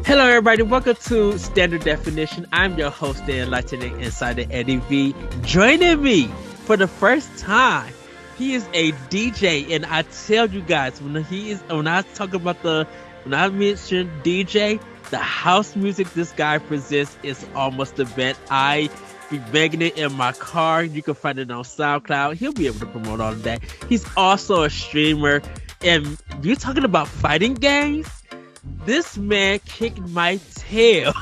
Hello, everybody. Welcome to Standard Definition. I'm your host and Enlightening Insider Eddie V. Joining me for the first time, he is a DJ, and I tell you guys, when I mention DJ, the house music this guy presents is almost the best. I be begging it in my car. You can find it on SoundCloud. He'll be able to promote all of that. He's also a streamer, and you're talking about fighting games. This man kicked my tail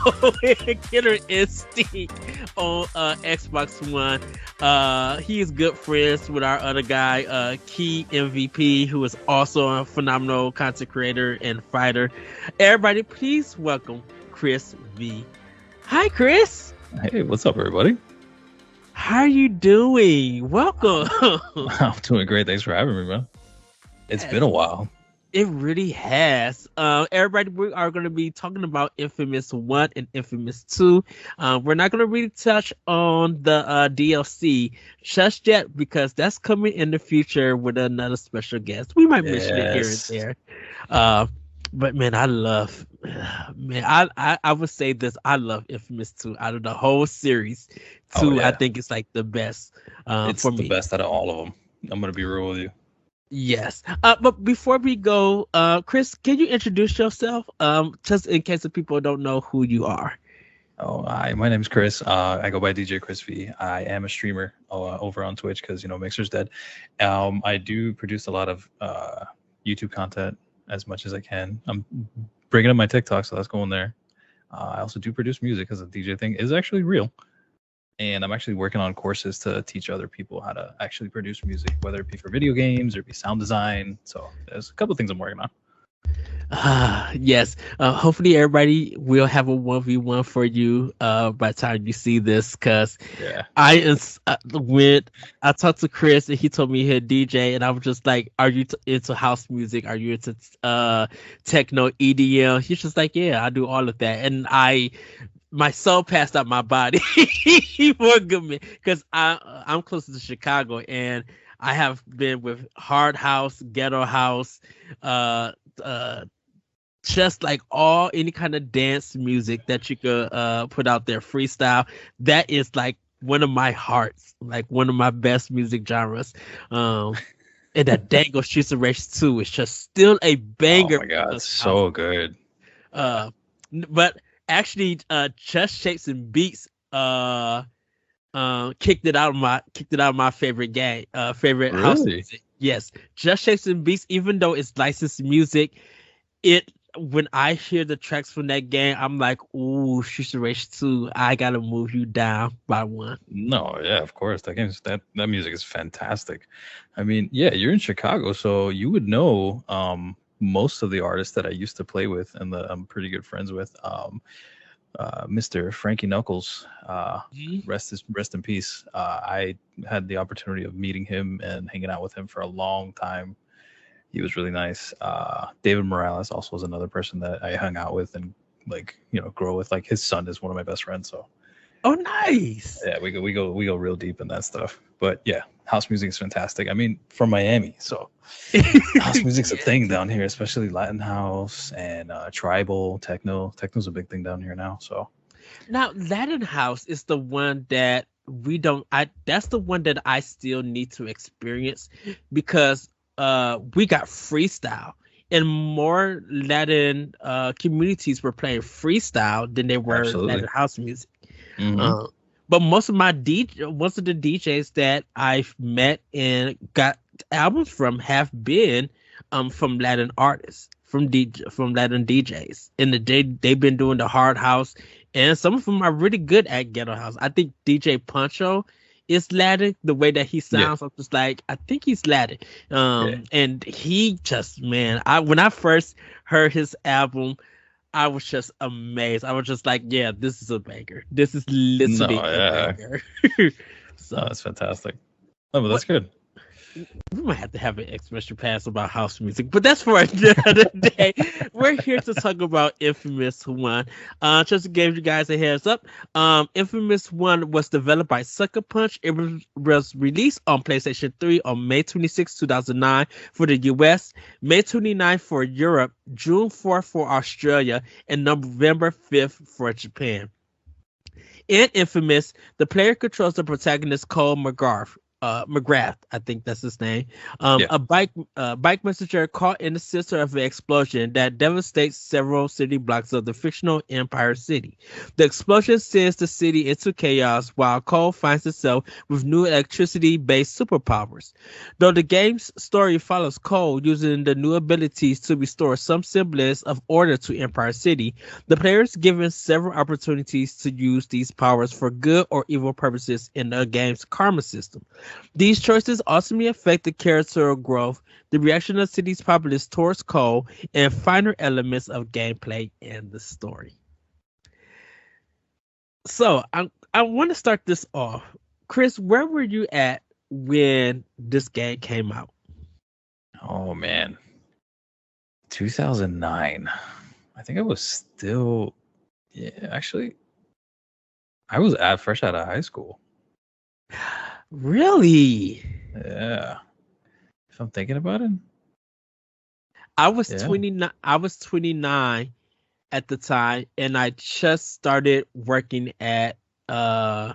in Killer Instinct on Xbox One. He is good friends with our other guy, Key MVP, who is also a phenomenal content creator and fighter. Everybody, please welcome Chris V. Hi, Chris. Hey, what's up, everybody? How are you doing? Welcome. I'm doing great. Thanks for having me, man. It's been a while. It really has. Everybody, we are going to be talking about inFamous 1 and inFamous 2. We're not going to really touch on the DLC just yet because that's coming in the future with another special guest. We might mention it here and there. But man, I would say this. I love inFamous 2 out of the whole series. 2, I think it's like the best it's for me. The best out of all of them. I'm going to be real with you. Yes. But before we go, Chris, can you introduce yourself? Just in case the people don't know who you are. Oh, hi. My name's Chris. I go by DJ Chris V. I am a streamer over on Twitch because, Mixer's dead. I do produce a lot of YouTube content as much as I can. I'm bringing up my TikTok, so that's going there. I also do produce music because the DJ thing is actually real. And I'm actually working on courses to teach other people how to actually produce music, whether it be for video games or it be sound design. So there's a couple of things I'm working on. Yes. Hopefully everybody will have a 1v1 for you by the time you see this, because when I talked to Chris and he told me he'd DJ, and I was just like, are you into house music? Are you into techno, EDM? He's just like, yeah, I do all of that. And my soul passed out my body for a good minute because I'm close to Chicago, and I have been with hard house, ghetto house, just like any kind of dance music that you could put out there, freestyle. That is like one of my hearts, like one of my best music genres. And that Dango Streets of Rage 2 is just still a banger. Oh my god, so good. But actually, Just Shapes and Beats kicked it out of my favorite game, favorite house music. Yes, Just Shapes and Beats, even though it's licensed music, when I hear the tracks from that game, I'm like, ooh, Streets of Rage 2, I gotta move you down by one. No, yeah, of course. That music is fantastic. I mean, yeah, you're in Chicago, so you would know most of the artists that I used to play with and that I'm pretty good friends with. Mr. Frankie Knuckles, rest in peace. I had the opportunity of meeting him and hanging out with him for a long time. He was really nice. David Morales also was another person that I hung out with and grow with. Like, his son is one of my best friends. So, oh, nice. Yeah, we go real deep in that stuff. But yeah, house music is fantastic. I mean, from Miami, so house music's a thing down here, especially Latin house and tribal techno. Techno's a big thing down here now. So now Latin house is the one that that's the one that I still need to experience, because we got freestyle, and more Latin communities were playing freestyle than they were Latin house music. Mm-hmm. But most of the DJs that I've met and got albums from have been from Latin artists, from Latin DJs, and they've been doing the hard house, and some of them are really good at ghetto house. I think DJ Pancho is Latin. The way that he sounds, I'm just like, I think he's Latin. And he just, man, when I first heard his album, I was just amazed. I was just like, yeah, this is a banger. This is literally a banger. So that's fantastic. Oh, but that's good. We might have to have an extra pass about house music, but that's for another day. We're here to talk about Infamous One. Just to give you guys a heads up, Infamous One was developed by Sucker Punch. It was released on PlayStation 3 on May 26, 2009 for the US, May 29 for Europe, June 4 for Australia, and November 5th for Japan. In Infamous, the player controls the protagonist Cole McGrath, I think that's his name, Yeah. a bike messenger caught in the center of an explosion that devastates several city blocks of the fictional Empire City. The explosion sends the city into chaos while Cole finds himself with new electricity-based superpowers. Though the game's story follows Cole using the new abilities to restore some semblance of order to Empire City, the player is given several opportunities to use these powers for good or evil purposes in the game's karma system. These choices ultimately affect the character growth, the reaction of the city's populace towards Cole, and finer elements of gameplay and the story. So I want to start this off. Chris, where were you at when this game came out? Oh man, 2009. I think I was still, yeah, actually, I was fresh out of high school. Really? Yeah. If I'm thinking about it. I was Yeah. 29. I was 29 at the time, and I just started working at no,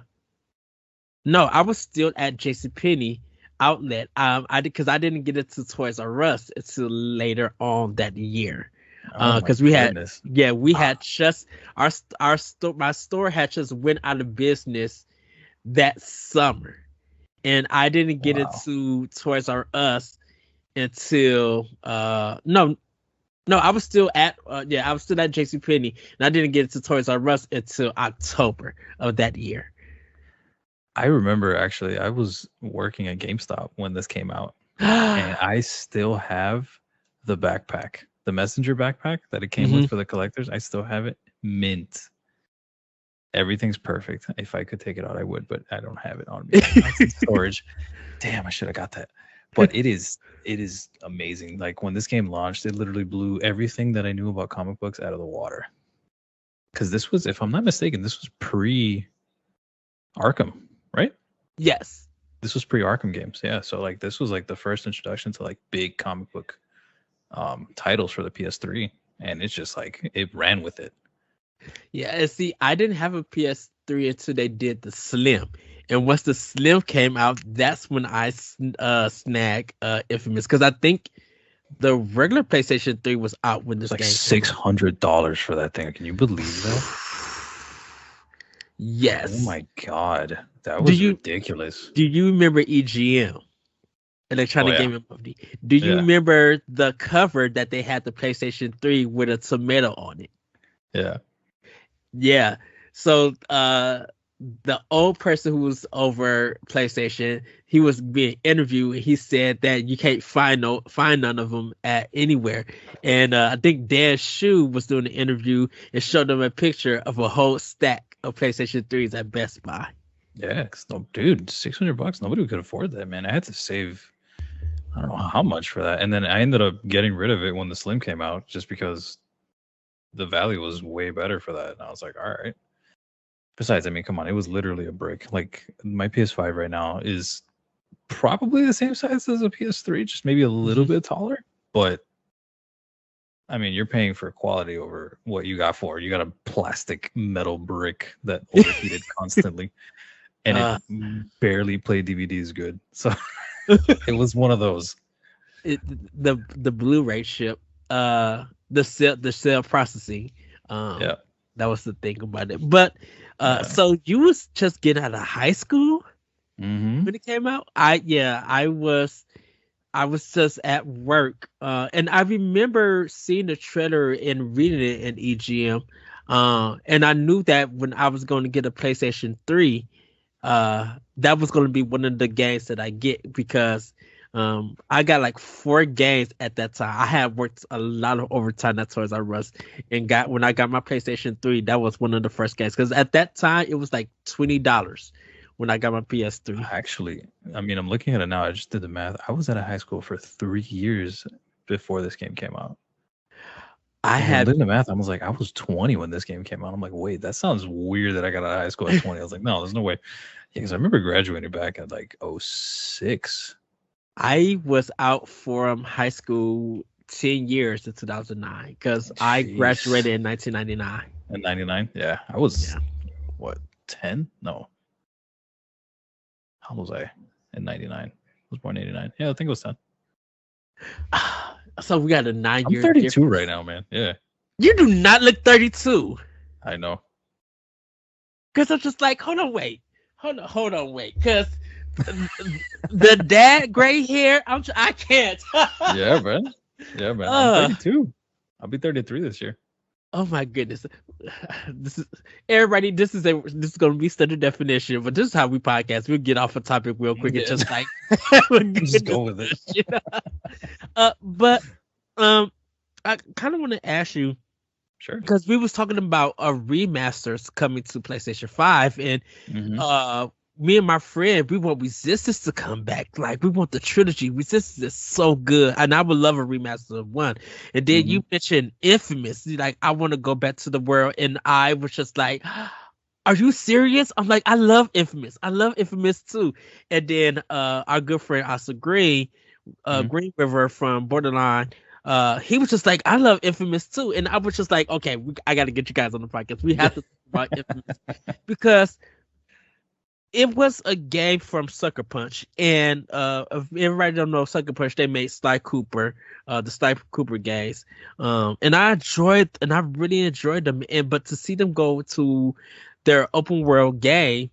I was still at JCPenney outlet. Because I didn't get it to Toys R Us until later on that year. Oh my Because we goodness. had just my store had just went out of business that summer, and I didn't get it Wow. to Toys R Us until no, I was still at I was still at JCPenney, and I didn't get it to Toys R Us until October of that year. I remember actually, I was working at GameStop when this came out, and I still have the backpack, the messenger backpack that it came with for the collectors. I still have it mint. Everything's perfect. If I could take it out, I would, but I don't have it on me. It's in storage. Damn, I should have got that. But it is amazing. Like when this game launched, it literally blew everything that I knew about comic books out of the water. Because this was, if I'm not mistaken, this was pre Arkham, right? Yes. This was pre Arkham games. Yeah. So like this was like the first introduction to like big comic book titles for the PS3. And it's just like it ran with it. Yeah, and see, I didn't have a PS3 until they did the Slim. And once the Slim came out, that's when I snagged Infamous. Because I think the regular PlayStation 3 was out when this It's game like $600 for that thing. Can you believe that? Yes. Oh my god. That was ridiculous. Do you remember EGM? Electronic Gaming Company. Do you remember the cover that they had the PlayStation 3 with a tomato on it? Yeah. Yeah. So the old person who was over PlayStation, he was being interviewed. He said that you can't find none of them at anywhere. And I think Dan Shu was doing the interview and showed them a picture of a whole stack of PlayStation 3s at Best Buy. Yeah, no, dude, $600. Nobody could afford that, man. I had to save, I don't know how much for that, and then I ended up getting rid of it when the Slim came out, just because the value was way better for that. And I was like, all right. Besides, I mean, come on, it was literally a brick. Like my PS5 right now is probably the same size as a PS3, just maybe a little bit taller. But I mean, you're paying for quality over what you got for. You got a plastic metal brick that overheated constantly, and it barely played DVDs good. So it was one of those. The Blu-ray chip, the cell processing. Yeah, that was the thing about it. But so you was just getting out of high school when it came out? I was just at work, and I remember seeing the trailer and reading it in EGM, and I knew that when I was going to get a PlayStation 3, that was going to be one of the games that I get, because I got like 4 games at that time. I had worked a lot of overtime at Toys R Us, and when I got my PlayStation 3, that was one of the first games, because at that time it was like $20 when I got my PS3. Actually, I mean, I'm looking at it now. I just did the math. I was at a high school for 3 years before this game came out. I And I'm had doing the math. I was like, I was 20 when this game came out. I'm like, wait, that sounds weird that I got out of high school at 20. I was like, no, there's no way. Yeah, because I remember graduating back at like '06. I was out from high school 10 years in 2009 because I Jeez. graduated in 1999. In '99? Yeah. I was, Yeah. what, 10? No. How old was I in '99? I was born in '89. Yeah, I think it was 10. So we got a 9 I'm year 32 difference. right now, man. Yeah, You do not look 32. I know. Because I'm just like, hold on, wait. Because the dad gray hair, I can't. Yeah, man. Yeah, man. I'm uh, 32. I'll be 33 this year. oh my goodness. This is everybody. This is going to be standard definition, but this is how we podcast. We'll get off a topic real quick and Yeah. just like Just go with it. But I kind of want to ask you Sure. because we was talking about remasters coming to PlayStation 5, and Mhm. me and my friend, we want Resistance to come back. Like, we want the trilogy. Resistance is so good, and I would love a remaster of one. And then Mhm. you mentioned Infamous. You're like, I want to go back to the world, and I was just like, are you serious? I'm like, I love Infamous. I love Infamous too. And then our good friend Asa Green, Mhm. Green River from Borderline, he was just like, I love Infamous too. And I was just like, okay, I got to get you guys on the podcast. We have to talk about Infamous because it was a game from Sucker Punch, and if everybody don't know Sucker Punch, they made Sly Cooper, the Sly Cooper games, and I really enjoyed them. And but to see them go to their open world game,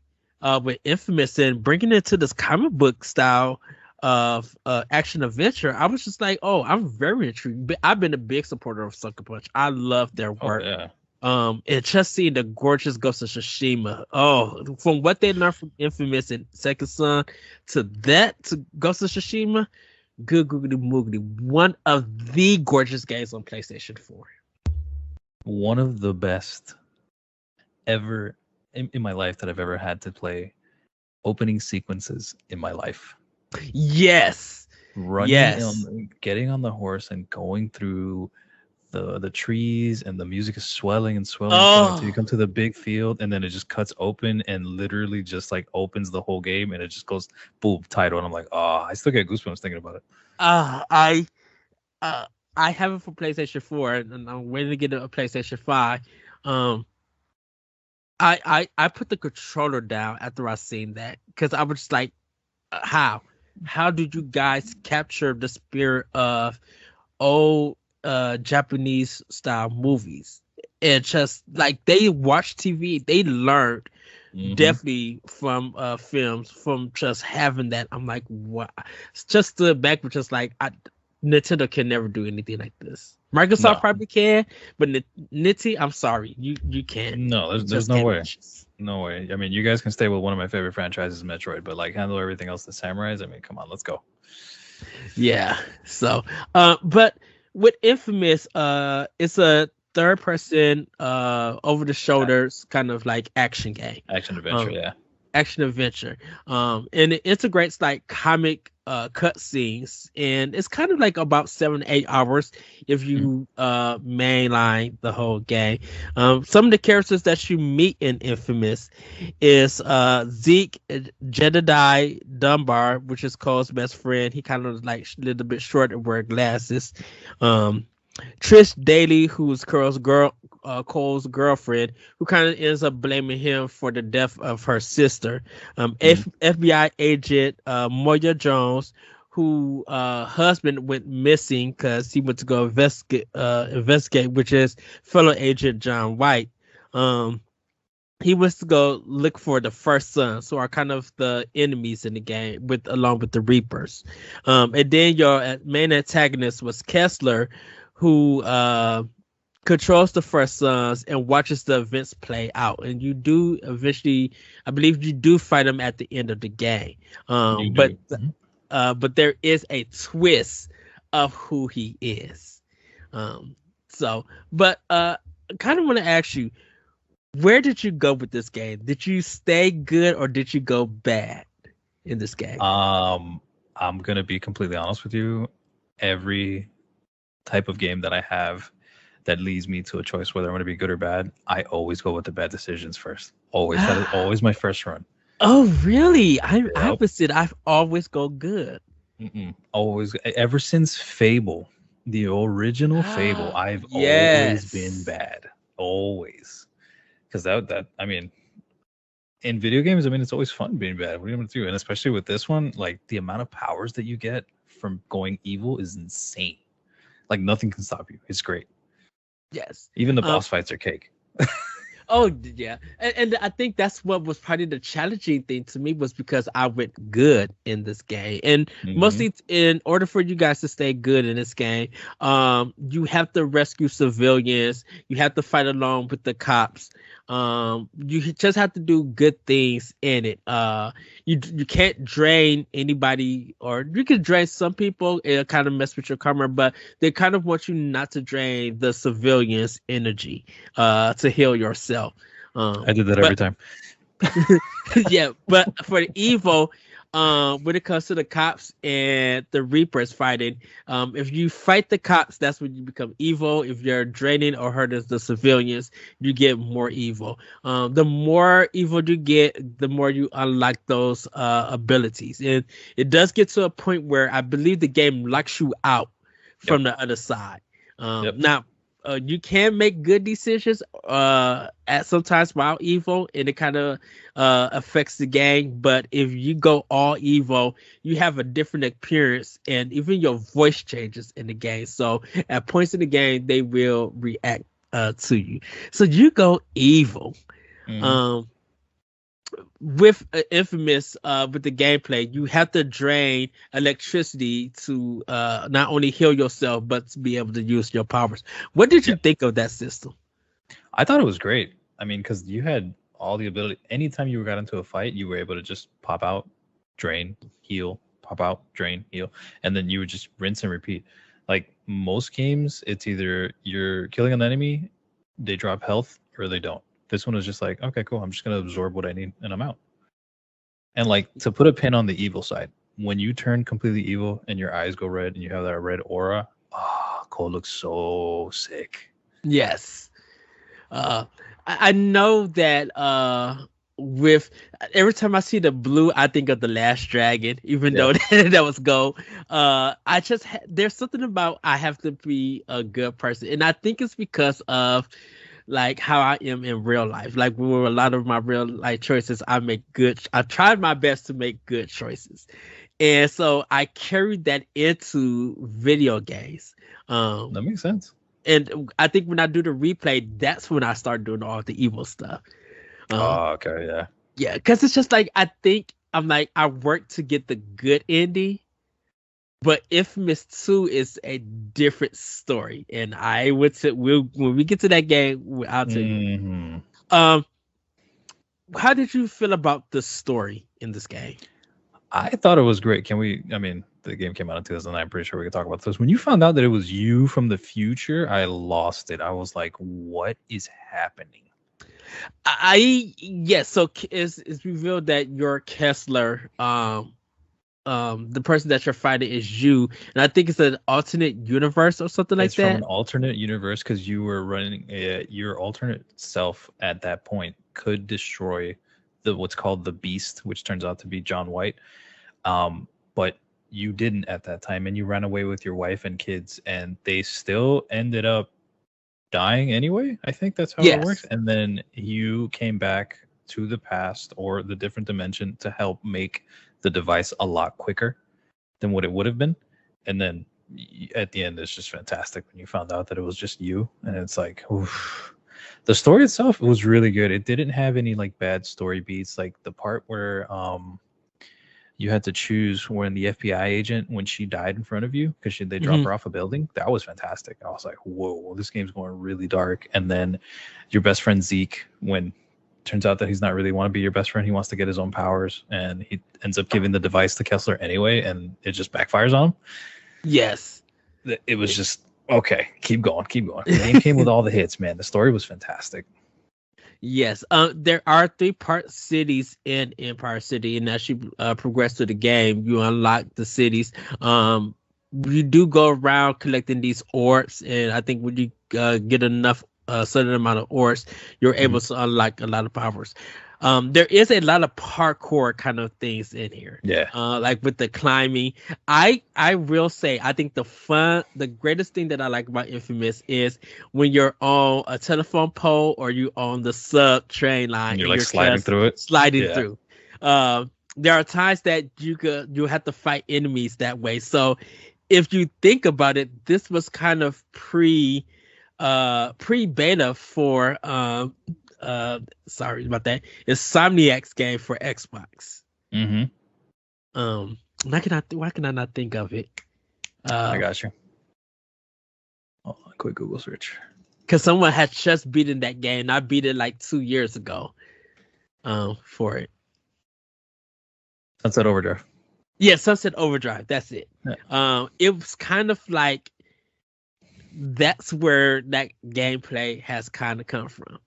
with Infamous and bringing it to this comic book style of action adventure, I was just like, oh, I'm very intrigued. But I've been a big supporter of Sucker Punch. I love their Oh work. yeah. And just seeing the gorgeous Ghost of Tsushima. Oh, from what they learned from Infamous and Second Son to Ghost of Tsushima, good googly moogly. One of the gorgeous games on PlayStation 4. One of the best ever in my life that I've ever had to play opening sequences in my life. Yes. Running on, getting on the horse and going through the trees, and the music is swelling and swelling and swelling until you come to the big field, and then it just cuts open and literally just like opens the whole game, and it just goes boom, title, and I'm like, oh, I still get goosebumps thinking about it. I I have it for PlayStation 4, and I'm waiting to get a PlayStation 5. I put the controller down after I seen that because I was just like, how did you guys capture the spirit of old Japanese style movies? And just like they watch TV, they learned definitely from films, from just having that. I'm like, what? Just stood back with just like, Nintendo can never do anything like this. Microsoft probably can, but Nitty, I'm sorry, you can't. No, there's no way. No way. I mean, you guys can stay with one of my favorite franchises, Metroid, but like handle everything else, the Samurais. I mean, come on, let's go. Yeah. So, but with Infamous, it's a third person, over the shoulders kind of like action game. Action adventure, yeah. Action adventure. And it integrates like comic cut scenes, and it's kind of like about 7 to 8 hours if you mainline the whole game. Some of the characters that you meet in Infamous is Zeke Jedediah Dunbar, which is Cole's best friend. He kind of like a little bit short and wear glasses. Trish Daly, who's Cole's girlfriend, who kind of ends up blaming him for the death of her sister. FBI agent Moya Jones, who husband went missing because he went to go investigate, which is fellow agent John White. He was to go look for the first son, so are kind of the enemies in the game, along with the Reapers. And then your main antagonist was Kessler, who controls the first sons and watches the events play out. And you do eventually, I believe, you do fight him at the end of the game. But there is a twist of who he is. But kind of want to ask you, Where did you go with this game? Did you stay good or did you go bad in this game? I'm gonna be completely honest with you. Every type of game that I have that leads me to a choice whether I'm gonna be good or bad, I always go with the bad decisions first. Always. That is always my first run. Oh, really? I'm Yep. opposite. I've always go good. Always. Ever since Fable, the original Fable, I've always been Yes. bad. Always. Because that I mean, in video games, I mean, it's always fun being bad. What are you going to do? And especially with this one, like the amount of powers that you get from going evil is insane. Like nothing can stop you. It's great. Yes. Even the Um, boss fights are cake. Oh yeah, and I think that's what was probably the challenging thing to me was because I went good in this game, and Hmm. mostly in order for you guys to stay good in this game, you have to rescue civilians, you have to fight along with the cops, you just have to do good things in it. You can't drain anybody, or you can drain some people. It'll kind of mess with your karma, but they kind of want you not to drain the civilians' energy to heal yourself. I did that every But time. yeah, but for the evil, when it comes to the cops and the Reapers fighting, if you fight the cops, that's when you become evil. If you're draining or hurting the civilians, you get more evil. The more evil you get, the more you unlock those abilities, and it does get to a point where I believe the game locks you out Yep. from the other side. Yep. Now, you can make good decisions at sometimes while evil, and it kind of affects the game. But if you go all evil, you have a different appearance, and even your voice changes in the game. So at points in the game, they will react to you. So you go evil. Hmm. Um, with infamous with the gameplay, you have to drain electricity to not only heal yourself but to be able to use your powers. What did you Yep. think of that system? I thought it was great. I mean, because you had all the ability. Anytime you got into a fight, you were able to just pop out, drain, heal, pop out, drain, heal, and then you would just rinse and repeat. Like most games, it's either you're killing an enemy, they drop health, or they don't. This one was just like, okay, cool. I'm just gonna absorb what I need, and I'm out. And like to put a pin on the evil side, when you turn completely evil and your eyes go red and you have that red aura, Cole looks so sick. Yes. I know that with every time I see the blue, I think of the Last Dragon, even Yeah. though that was gold. I just there's something about I have to be a good person, and I think it's because of like how I am in real life. Like with a lot of my real life choices, I make good. I tried my best to make good choices, and so I carried that into video games. Um, That makes sense. and I think when I do the replay, that's when I start doing all the evil stuff. Um, Oh, okay, yeah. yeah, because it's just like I think I'm like I work to get the good ending, but Infamous 2 is a different story, and I would say we'll when we get to that game, I'll tell you. Hmm. Um, how did you feel about the story in this game? I thought it was great. Can we? I mean, the game came out in 2009. I'm pretty sure we could talk about this. When you found out that it was you from the future, I lost it. I was like, "What is happening?" I yes, so it's revealed that you're Kessler, the person that you're fighting is you, and I think it's an alternate universe or something like It's from that. an alternate universe because you were running your alternate self at that point could destroy the what's called the Beast, which turns out to be John White. But you didn't at that time, and you ran away with your wife and kids, and they still ended up dying anyway. I think that's how it works. Yes. And then you came back to the past or the different dimension to help make the device a lot quicker than what it would have been. And then at the end, it's just fantastic when you found out that it was just you. And it's like, oof. The story itself was really good. It didn't have any like bad story beats. Like the part where you had to choose when the FBI agent when she died in front of you because they drop Hmm. her off a building. That was fantastic. I was like, whoa, this game's going really dark. And then your best friend Zeke, when turns out that he's not really want to be your best friend, he wants to get his own powers, and he ends up giving the device to Kessler anyway, and it just backfires on him. Yes. It was just okay. Keep going, keep going. The game came with all the hits, man. The story was fantastic. Yes. There are three-part cities in Empire City, and as you progress through the game, you unlock the cities. Um, you do go around collecting these orbs, and I think when you get enough certain amount of orbs, you're able Mhm. to unlock a lot of powers. There is a lot of parkour kind of things in here. Yeah. Like with the climbing, I will say I think the greatest thing that I like about Infamous is when you're on a telephone pole or you on the sub train line And you're and like you're sliding just through it. sliding Yeah. through. There are times that you have to fight enemies that way. So if you think about it, this was kind of pre beta for sorry about that. Insomniac's game for Xbox. Mm-hmm. Why can I not think of it? I Uh, got you. Oh, quick Google search. because someone had just beaten that game. I beat it like 2 years ago. For it. Sunset Overdrive. Yeah, Sunset Overdrive. That's it. Yeah. It was kind of like that's where that gameplay has kind of come from,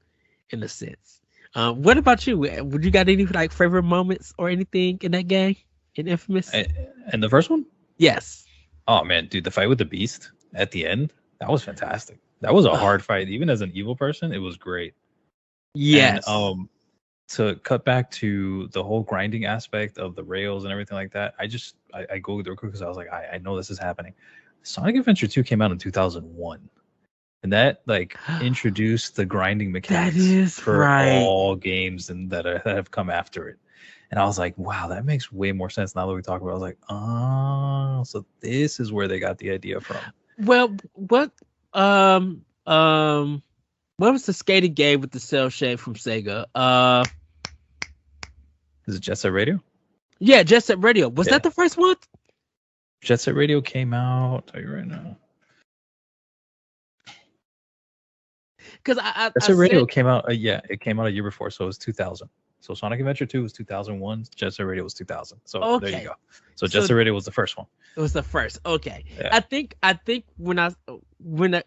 in a sense. What about you? Would you got any like favorite moments or anything in that game in Infamous? And the first one? Yes. Oh man, dude, the fight with the beast at the end, that was fantastic. That was a Uh, hard fight. Even as an evil person, it was great. And yes. to cut back to the whole grinding aspect of the rails and everything like that, I googled real quick because I was like, I know this is happening. Sonic Adventure 2 came out in 2001. And that like introduced the grinding mechanics That is for right. all games and that have come after it. And I was like, wow, that makes way more sense now that we talk about it. I was like, oh, so this is where they got the idea from. Well, what was the skating game with the cell shade from Sega? Is it Jet Set Radio? Yeah, Jet Set Radio. Was Yeah. that the first one? Jet Set Radio came out, I'll tell you right now. Because Jet Set Radio came out, it came out a year before, so it was 2000. So Sonic Adventure 2 was 2001, Jet Set Radio was 2000. So Okay. there you go. So Jet Set Radio was the first one. It was the first. Okay. Yeah. I think when the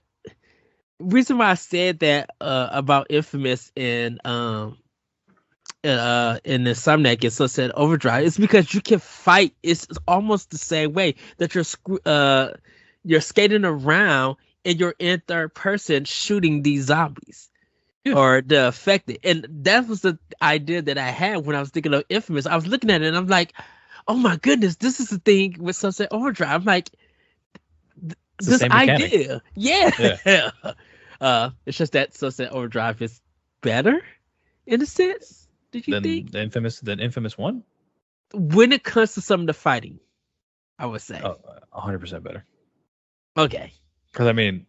reason why I said that about Infamous and in Insomniac and Sunset Overdrive is because you can fight. It's almost the same way that you're skating around and you're in third person shooting these zombies. Yeah. Or the affected. And that was the idea that I had when I was thinking of Infamous. I was looking at it and I'm like, oh my goodness, this is the thing with Sunset Overdrive. I'm like, this idea. Yeah. It's just that Sunset Overdrive is better in a sense. Did you think? The infamous one? When it comes to some of the fighting, I would say. 100% better. Okay. Because I mean,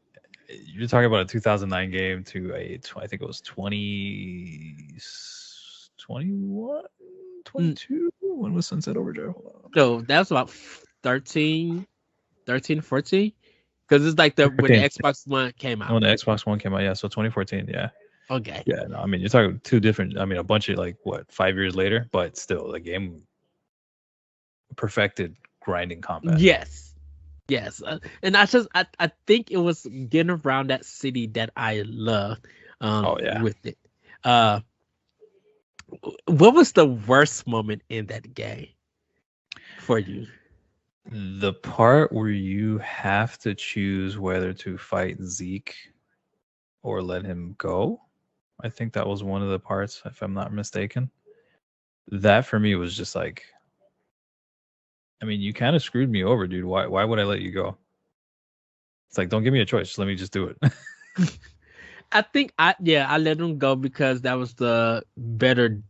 you're talking about a 2009 game to I think it was 21, 22. When was Sunset Overdrive? No, that was about 13, 14. Because it's like when the Xbox One came out. When the Xbox One came out, yeah. So 2014, yeah. Okay. Yeah, no, I mean, you're talking two different. I mean, a bunch of 5 years later, but still, the game perfected grinding combat. Yes. And I think it was getting around that city that I loved. With it. What was the worst moment in that game for you? The part where you have to choose whether to fight Zeke or let him go. I think that was one of the parts, if I'm not mistaken. That for me was just like, I mean, you kind of screwed me over, dude. Why would I let you go? It's like, don't give me a choice. Just let me just do it. I think I let him go because that was the better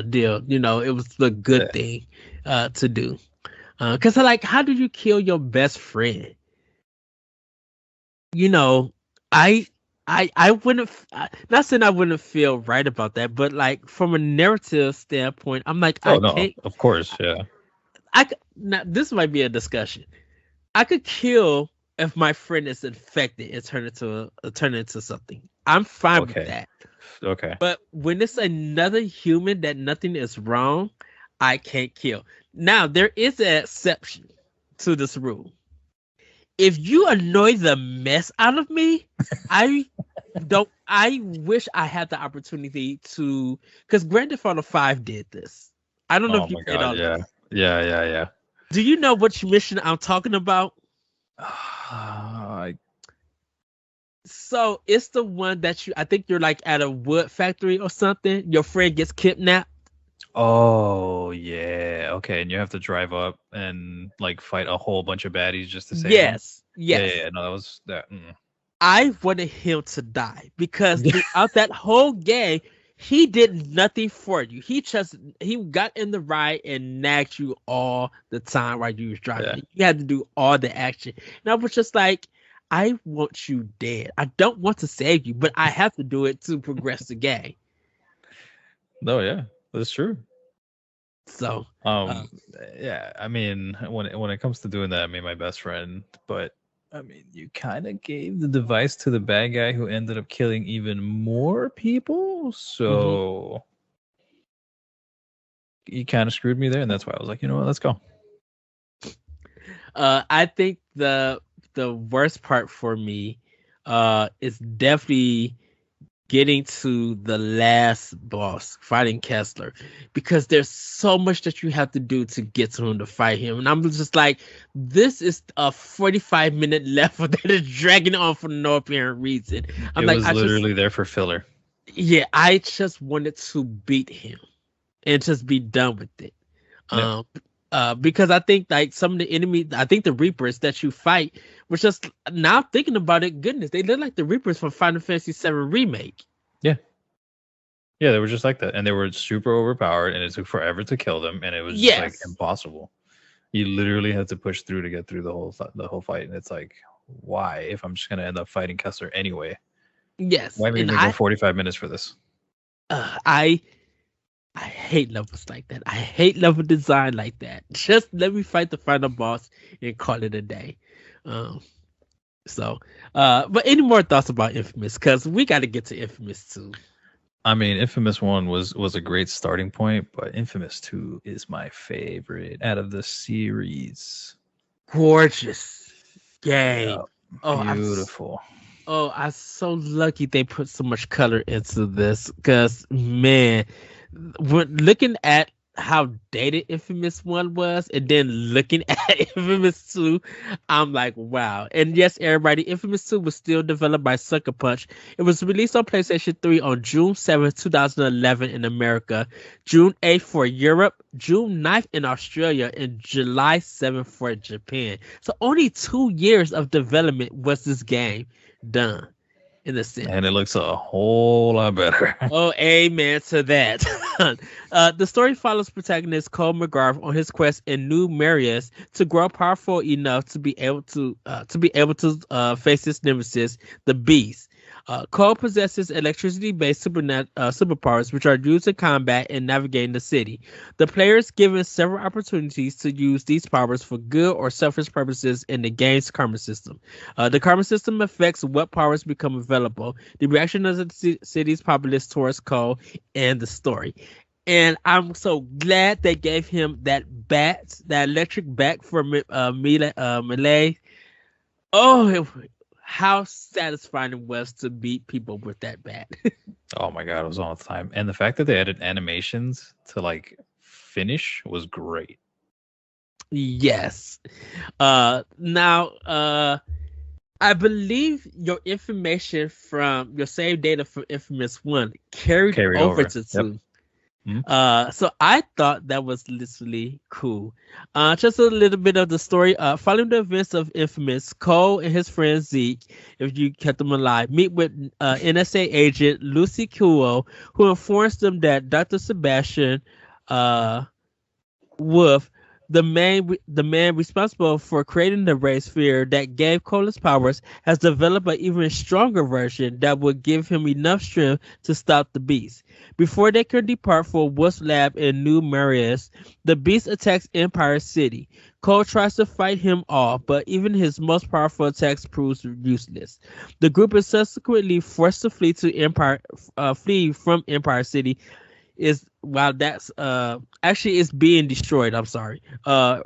deal. You know, it was the good thing to do. Because how do you kill your best friend? You know, I wouldn't, not saying I wouldn't feel right about that, but from a narrative standpoint, I'm like, can't, of course, yeah. Now this might be a discussion. I could kill if my friend is infected and turn into something. I'm fine with that. Okay. But when it's another human that nothing is wrong, I can't kill. Now there is an exception to this rule. if you annoy the mess out of me, I don't. I wish I had the opportunity to, because Grand Theft Auto 5 did this. I don't know Oh if you my played god, all of yeah. it. Yeah. Do you know which mission I'm talking about? I- So it's the one that I think you're like at a wood factory or something. Your friend gets kidnapped. oh yeah. Okay, and you have to drive up and like fight a whole bunch of baddies just to save them. Yes, Yeah. yes. No, that was that. I wanted him to die because throughout that whole game, he did nothing for you. He got in the ride and nagged you all the time while you was Yeah. driving. You had to do all the action. And I was just like, I want you dead. I don't want to save you, but I have to do it to progress the game. No, yeah, that's true. So, uh, Um, yeah, I mean, when it comes to doing that, I mean, my best friend, but I mean, you kind of gave the device to the bad guy who ended up killing even more people, mhm. so he kind of screwed me there, and that's why I was like, you know what, let's go. I think the worst part for me is definitely getting to the last boss, fighting Kessler, because there's so much that you have to do to get to him to fight him. And I'm just like, this is a 45-minute level that is dragging on for no apparent reason. I'm It like, was literally there for filler. yeah, I just wanted to beat him and just be done with it. Yeah, Um, because I think like some of the enemies, I think the Reapers that you fight was just, now thinking about it, goodness, they look like the Reapers from Final Fantasy VII Remake. yeah, yeah. They were just like that, and they were super overpowered, and it took forever to kill them, and it was just like Yes, impossible. You literally had to push through to get through the whole fight, and it's like, why? If I'm just gonna end up fighting Kessler anyway, yes, why make and me go 45 minutes for this? uh, I, I hate levels like that. I hate level design like that. Just let me fight the final boss and call it a day. Um, but any more thoughts about Infamous? Because we got to get to Infamous too. I mean, Infamous One was a great starting point, but Infamous Two is my favorite out of the series. Gorgeous Yeah, game. Oh, beautiful. I'm so lucky they put so much color into this. Because man, when looking at how dated Infamous 1 was, and then looking at Infamous 2, I'm like, wow. And yes, everybody, Infamous 2 was still developed by Sucker Punch. It was released on PlayStation 3 on June 7th, 2011 in America, June 8th for Europe, June 9th in Australia, and July 7th for Japan. So only 2 years of development was this game done in the sense. And it looks a whole lot better. Oh, amen to that. The story follows protagonist Cole McGrath on his quest in New Marius to grow powerful enough to be able to face his nemesis, the Beast. Cole possesses electricity-based superpowers, which are used in combat and navigating the city. The player is given several opportunities to use these powers for good or selfish purposes in the game's karma system. The karma system affects what powers become available, the reaction of the city's populace towards Cole, and the story. And I'm so glad they gave him that electric bat for Melee. Oh, how satisfying it was to beat people with that bat. Oh my god, it was all the time. And the fact that they added animations to like finish was great. Yes. Now, I believe your information from your save data from Infamous 1 carried Carried over over. to Yep. 2. Mhm. So I thought that was literally cool. Just a little bit of the story. Following the events of Infamous, Cole and his friend Zeke, if you kept them alive, meet with NSA agent Lucy Kuo, who informs them that Dr. Sebastian Wolf, the man responsible for creating the ray sphere that gave Cole his powers, has developed an even stronger version that would give him enough strength to stop the beast. Before they could depart for Wolf's lab in New Marius, the beast attacks Empire City. Cole tries to fight him off, but even his most powerful attacks proves useless. The group is subsequently forced to flee from Empire City, is while that's actually it's being destroyed. I'm sorry.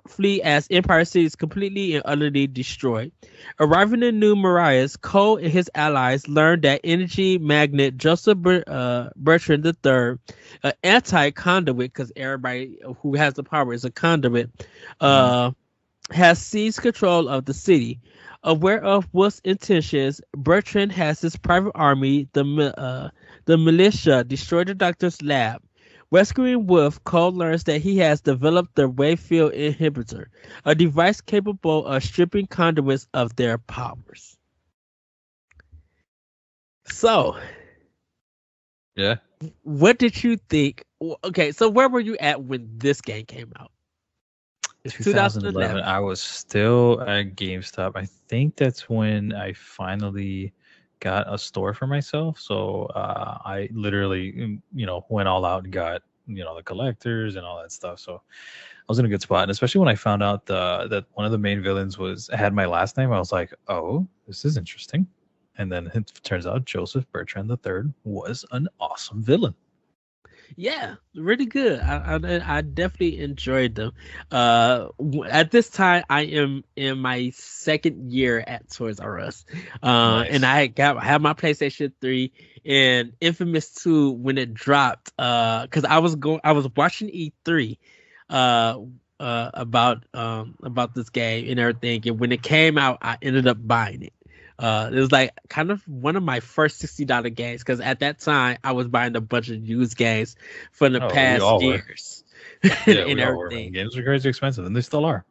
Flee as Empire City is completely and utterly destroyed. Arriving in New Marias, Cole and his allies learned that energy magnet Bertrand III, an anti-conduit, because everybody who has the power is a conduit, Mhm. uh, has seized control of the city. Aware of Wolf's intentions, Bertrand has his private army, the militia, destroy the doctor's lab. Rescuing Wolf, Cole learns that he has developed the Wayfield inhibitor, a device capable of stripping conduits of their powers. So, Yeah. what did you think? Okay, so where were you at when this game came out? It's 2011. 2011. I was still at GameStop. I think that's when I finally got a store for myself. So I literally, went all out and got, the collectors and all that stuff. So I was in a good spot. And especially when I found out that one of the main villains had my last name, I was like, oh, this is interesting. And then it turns out Joseph Bertrand III was an awesome villain. Yeah, really good. I definitely enjoyed them. At this time, I am in my second year at Toys R Us, and Nice. I had my PlayStation 3 and Infamous 2 when it dropped. Because I was watching E3, uh, about this game and everything, and when it came out, I ended up buying it. It was like kind of one of my first $60 games because at that time I was buying a bunch of used games from the Oh, we past all were. years Yeah, and we all were, man. everything. Games are crazy expensive, and they still are.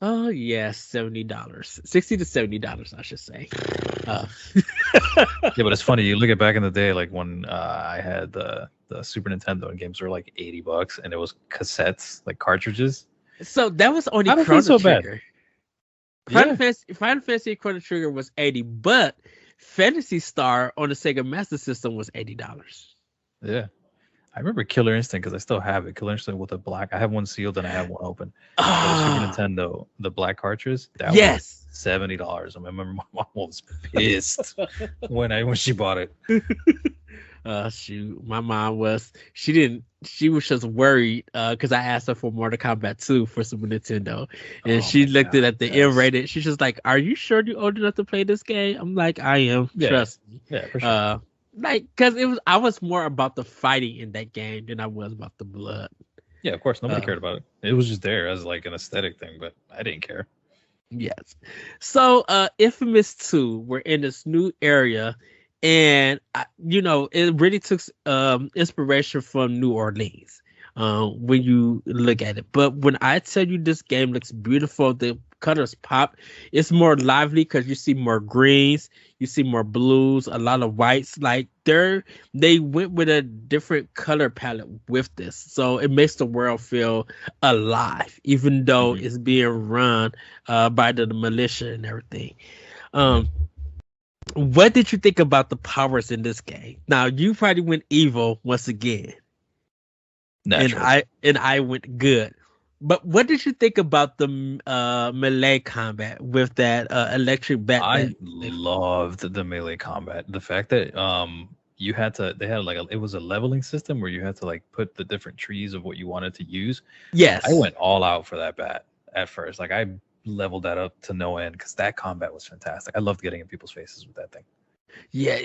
Oh yeah, $70, $60 to $70, I should say. Uh, Yeah, but it's funny. You look at back in the day, like when I had the Super Nintendo, and games were like $80, and it was cassettes, like cartridges. so that was only I don't feel Chrono so bad. Trigger. Yeah, Final Fantasy Chrono Trigger was 80, but Fantasy Star on the Sega Master System was $80. yeah. I remember Killer Instinct because I still have it. Killer Instinct with a black. I have one sealed and I have one open. For the Super Ah, Nintendo, the black cartridge, that was yes. $70. I remember my mom was pissed when she bought it. Shoot, my mom was. She was just worried because I asked her for Mortal Kombat 2 for Super Nintendo, and Oh she my looked god, at the M yes, rated. She's just like, "Are you sure you're old enough to play this game?" I'm like, "I am. yeah, Trust me." yeah, for sure. Uh, like, cause I was more about the fighting in that game than I was about the blood. Yeah, of course, nobody Uh, cared about it. It was just there as like an aesthetic thing, but I didn't care. Yes. So, Infamous 2, we're in this new area, and it really took inspiration from New Orleans. When you look at it, but when I tell you this game looks beautiful, the colors pop. It's more lively because you see more greens, you see more blues, a lot of whites. Like they went with a different color palette with this, so it makes the world feel alive, even though Mhm. it's being run by the militia and everything. Yeah, Um, what did you think about the powers in this game? Now you probably went evil once again, and naturally. I went good. But what did you think about the melee combat with that electric bat I that loved the melee combat. The fact that they had like it was a leveling system where you had to like put the different trees of what you wanted to use. I yes. went all out for that bat at first. Like I leveled that up to no end because that combat was fantastic. I loved getting in people's faces with that thing. Yeah,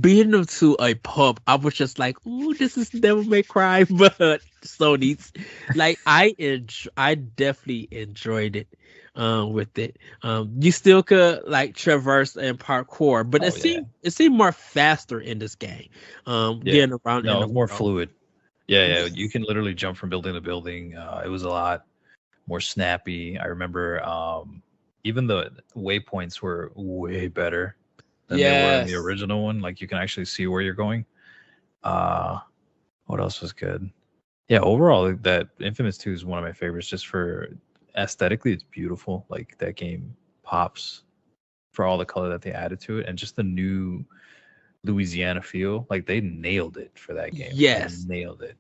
being to a pub, I was just like, "Ooh, this is Devil May Cry," but Sony's like I definitely enjoyed it. With it, you still could like traverse and parkour, but Oh yeah, it seemed more faster in this game. yeah. Getting around in No, the it's more world. fluid. Yeah, yeah. You Yes. can literally jump from building to building. It was a lot more snappy. I remember even the waypoints were way better than they were in the Yes. original one. Like you can actually see where you're going. Uh what else was good? Yeah, overall that Infamous 2 is one of my favorites just for aesthetically it's beautiful. Like that game pops for all the color that they added to it and just the new Louisiana feel. Like they nailed it for that game. They Yes. nailed it.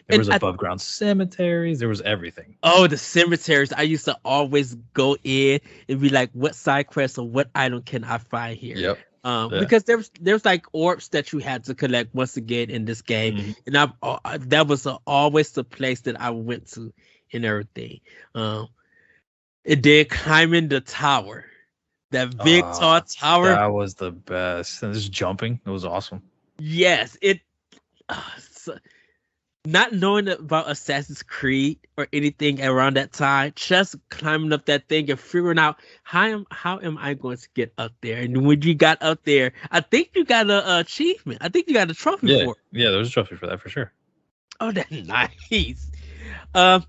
There And was above ground cemeteries, there was everything. the cemeteries. I used to always go in and be like, what side quest or what item can I find here? Yep. Yeah. Because there's like orbs that you had to collect once again in this game, Mhm. and that was always the place that I went to and everything. Um, it did climbing the tower, that big tall tower. That was the best. And just jumping, it was awesome. Yes, it. So, not knowing about Assassin's Creed or anything around that time, just climbing up that thing and figuring out how am I going to get up there. And when you got up there, I think you got a achievement. I think you got a trophy Yeah, for it. yeah, there's a trophy for that for sure. Oh, that's nice. Um,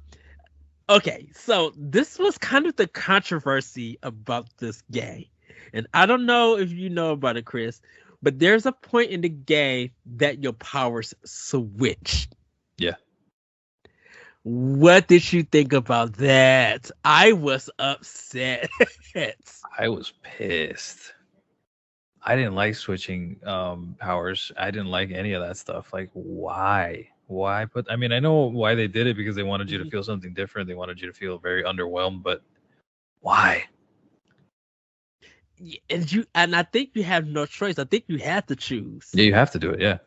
okay, so this was kind of the controversy about this game, and I don't know if you know about it, Chris, but there's a point in the game that your powers switch. Yeah. What did you think about that? I was upset. I was pissed. I didn't like switching powers. I didn't like any of that stuff. Like, why? Why put? I mean, I know why they did it, because they wanted you to feel something different. They wanted you to feel very underwhelmed, but why? And I think you have no choice. I think you have to choose. Yeah, you have to do it. Yeah.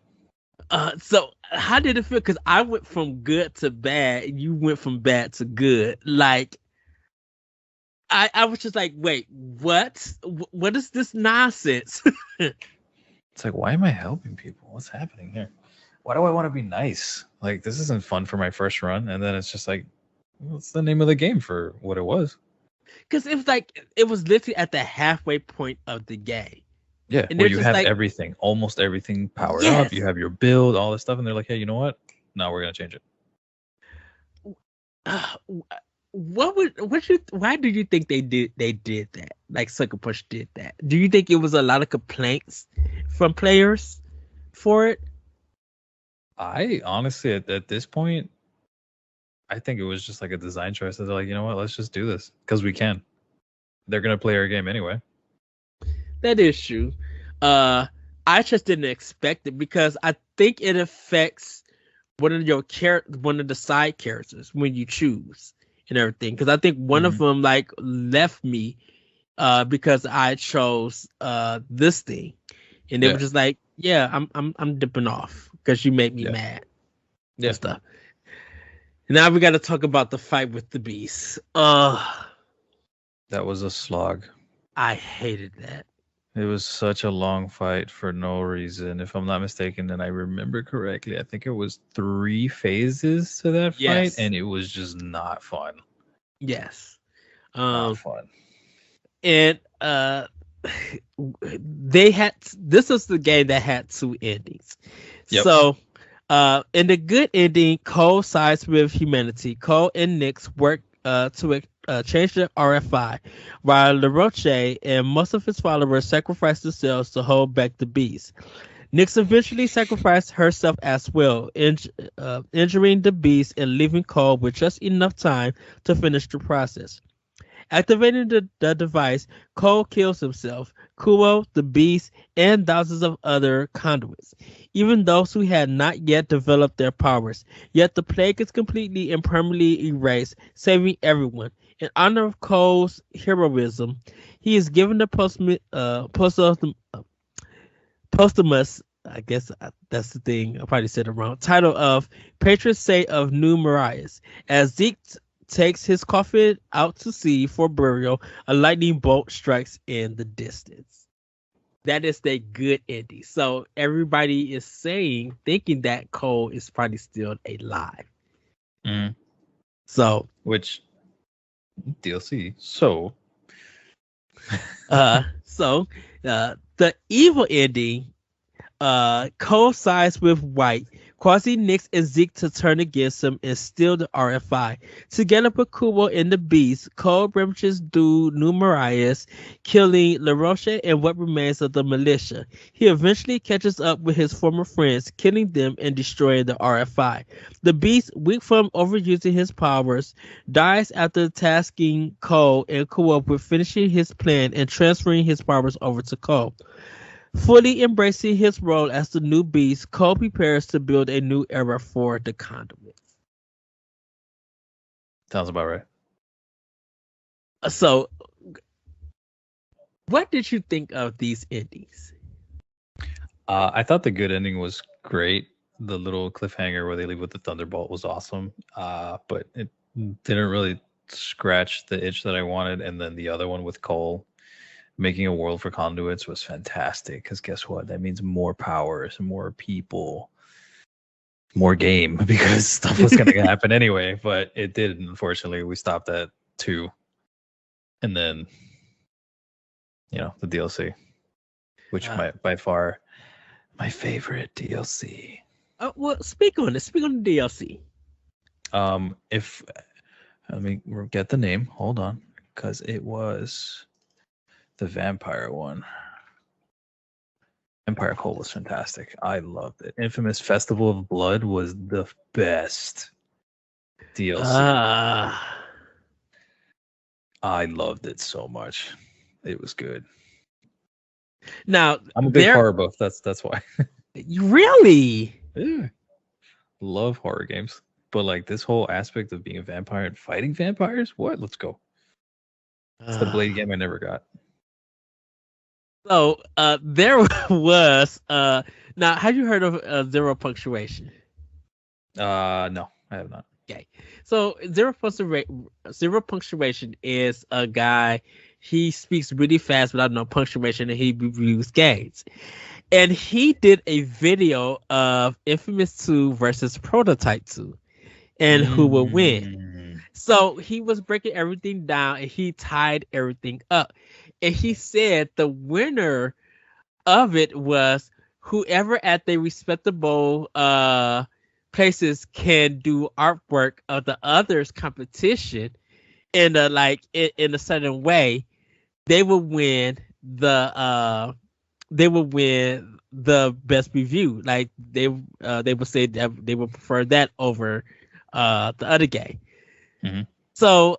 So how did it feel? Because I went from good to bad, and you went from bad to good. Like I was just like, wait, what? What is this nonsense? It's like, why am I helping people? What's happening here? Why do I want to be nice? Like, this isn't fun for my first run. And then it's just like, what's the name of the game for what it was? Because it was like it was literally at the halfway point of the game. Yeah, And where they're you just have like, everything, almost everything powered up. yes. You have your build, all this stuff, and they're like, hey, you know what? No, we're gonna change it. Uh, why do you think they did that? Like Sucker Punch did that. Do you think it was a lot of complaints from players for it? I honestly, at this point, I think it was just like a design choice. They're like, you know what? Let's just do this because we can. They're gonna play our game anyway. That is true. Uh, I just didn't expect it because I think it affects one of the side characters when you choose and everything. Because I think one of them like left me because I chose this thing, and they were Yeah, just like, yeah, I'm dipping off because you made me yeah, mad yeah. and stuff. Now we got to talk about the fight with the beast. That was a slog. I hated that. It was such a long fight for no reason. If I'm not mistaken, and I remember correctly, I think it was 3 phases to that fight, Yes. and it was just not fun. Yes. Not fun. And they had this was the game that had 2 endings. Yep. So in the good ending, Cole sides with humanity. Cole and Nyx work to change the RFI, while LaRoche and most of his followers sacrifice themselves to hold back the beast. Nyx eventually sacrificed herself as well, injuring the beast and leaving Cole with just enough time to finish the process. Activating the device, Cole kills himself, Kuo, the beast, and thousands of other conduits, even those who had not yet developed their powers. Yet the plague is completely and permanently erased, saving everyone. In honor of Cole's heroism, he is given the posthumous, I guess that's the thing, I probably said it wrong, title of Patron Saint of New Marias. As Zeke takes his coffin out to sea for burial, a lightning bolt strikes in the distance. That is the good ending. So everybody is thinking that Cole is probably still alive. Mm-hmm. So, which DLC? So, the evil ending coincides with White, causing Nyx and Zeke to turn against him and steal the RFI. Together with Kubo and the Beast, Cole breaches through New Marias, killing LaRoche and what remains of the militia. He eventually catches up with his former friends, killing them and destroying the RFI. The Beast, weak from overusing his powers, dies after tasking Cole and Kubo with finishing his plan and transferring his powers over to Cole. Fully embracing his role as the new beast, Cole prepares to build a new era for the conduits. Sounds about right. So, what did you think of these endings? I thought the good ending was great. The little cliffhanger where they leave with the thunderbolt was awesome. But it didn't really scratch the itch that I wanted. And then the other one with Cole making a world for conduits was fantastic. Because guess what? That means more powers, more people, more game. Because stuff was going to happen anyway. But it didn't. Unfortunately, we stopped at 2, and then the DLC, which by far my favorite DLC. Well, speak on it. Speak on the DLC. If let me get the name. Hold on, because it was the vampire one. Vampire Cole was fantastic. I loved it. Infamous Festival of Blood was the best DLC. I loved it so much. It was good. Now I'm a big horror buff. That's why. Really? Yeah. Love horror games. But like this whole aspect of being a vampire and fighting vampires, what? Let's go. It's the Blade game I never got. So there was now have you heard of Zero Punctuation? No, I have not. Okay. So Zero Punctuation is a guy, he speaks really fast without no punctuation, and he reviews games. And he did a video of Infamous 2 versus Prototype 2 and who will win. So he was breaking everything down and he tied everything up. And he said the winner of it was whoever at the respectable places can do artwork of the other's competition in a certain way. They will win the best review. Like they would say that they would prefer that over the other game. Mm-hmm. So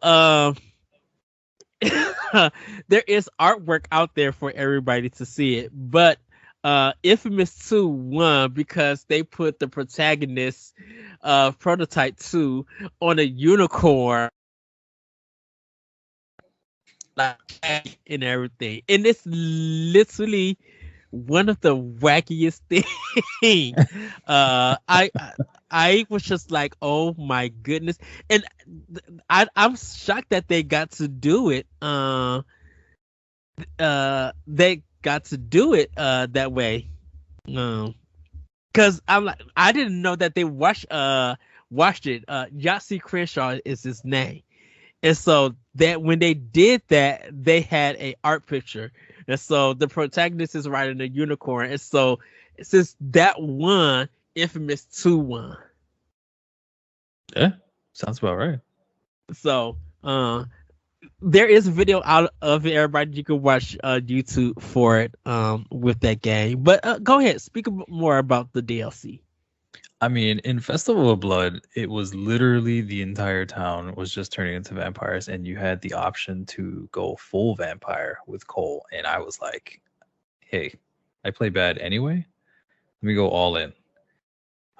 there is artwork out there for everybody to see it, but Infamous 2 won because they put the protagonist of Prototype 2 on a unicorn, like, and everything, and it's literally one of the wackiest things. I was just like, oh my goodness, and I'm shocked that they got to do it. They got to do it that way. Because I'm like, I didn't know that they watched it. Yahtzee Crenshaw is his name. And so that when they did that, they had a art picture. And so the protagonist is riding a unicorn. And so since that won, Infamous 2 won. Yeah, sounds about right. So there is a video out of it, everybody. You can watch YouTube for it with that game. But go ahead, speak more about the DLC. I mean, in Festival of Blood, it was literally the entire town was just turning into vampires, and you had the option to go full vampire with Cole. And I was like, hey, I play bad anyway. Let me go all in.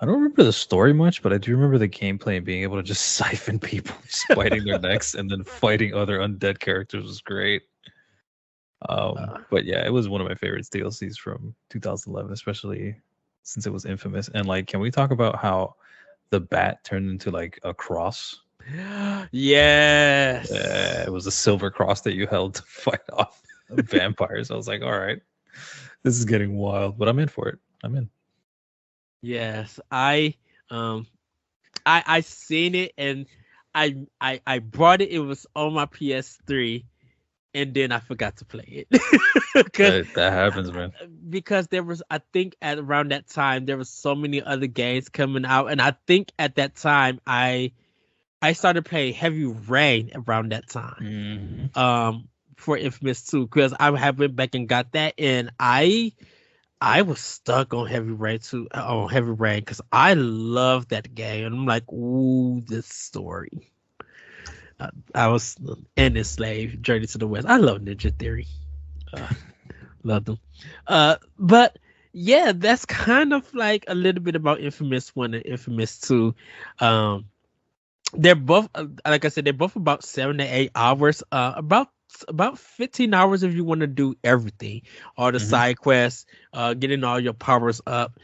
I don't remember the story much, but I do remember the gameplay and being able to just siphon people, just biting their necks, and then fighting other undead characters was great. But yeah, it was one of my favorite DLCs from 2011, especially since it was Infamous. And like, can we talk about how the bat turned into like a cross? Yes. It was a silver cross that you held to fight off vampires. I was like, all right, this is getting wild, but I'm in for it. I'm in. Yes, I seen it and I brought it. It was on my PS3, and then I forgot to play it. That happens, man. Because there was, I think, at around that time there was so many other games coming out, and I think at that time I started playing Heavy Rain around that time. Mm-hmm. For Infamous 2, because I went back and got that, and I was stuck on Heavy Rain because I love that game, and I'm like, ooh, this story. I was in this slave Journey to the West. I love Ninja Theory. Love them. But yeah, that's kind of like a little bit about Infamous 1 and Infamous 2. They're both, like I said, they're both about 7 to 8 hours. About about 15 hours if you want to do everything, all the Hmm. side quests, getting all your powers up,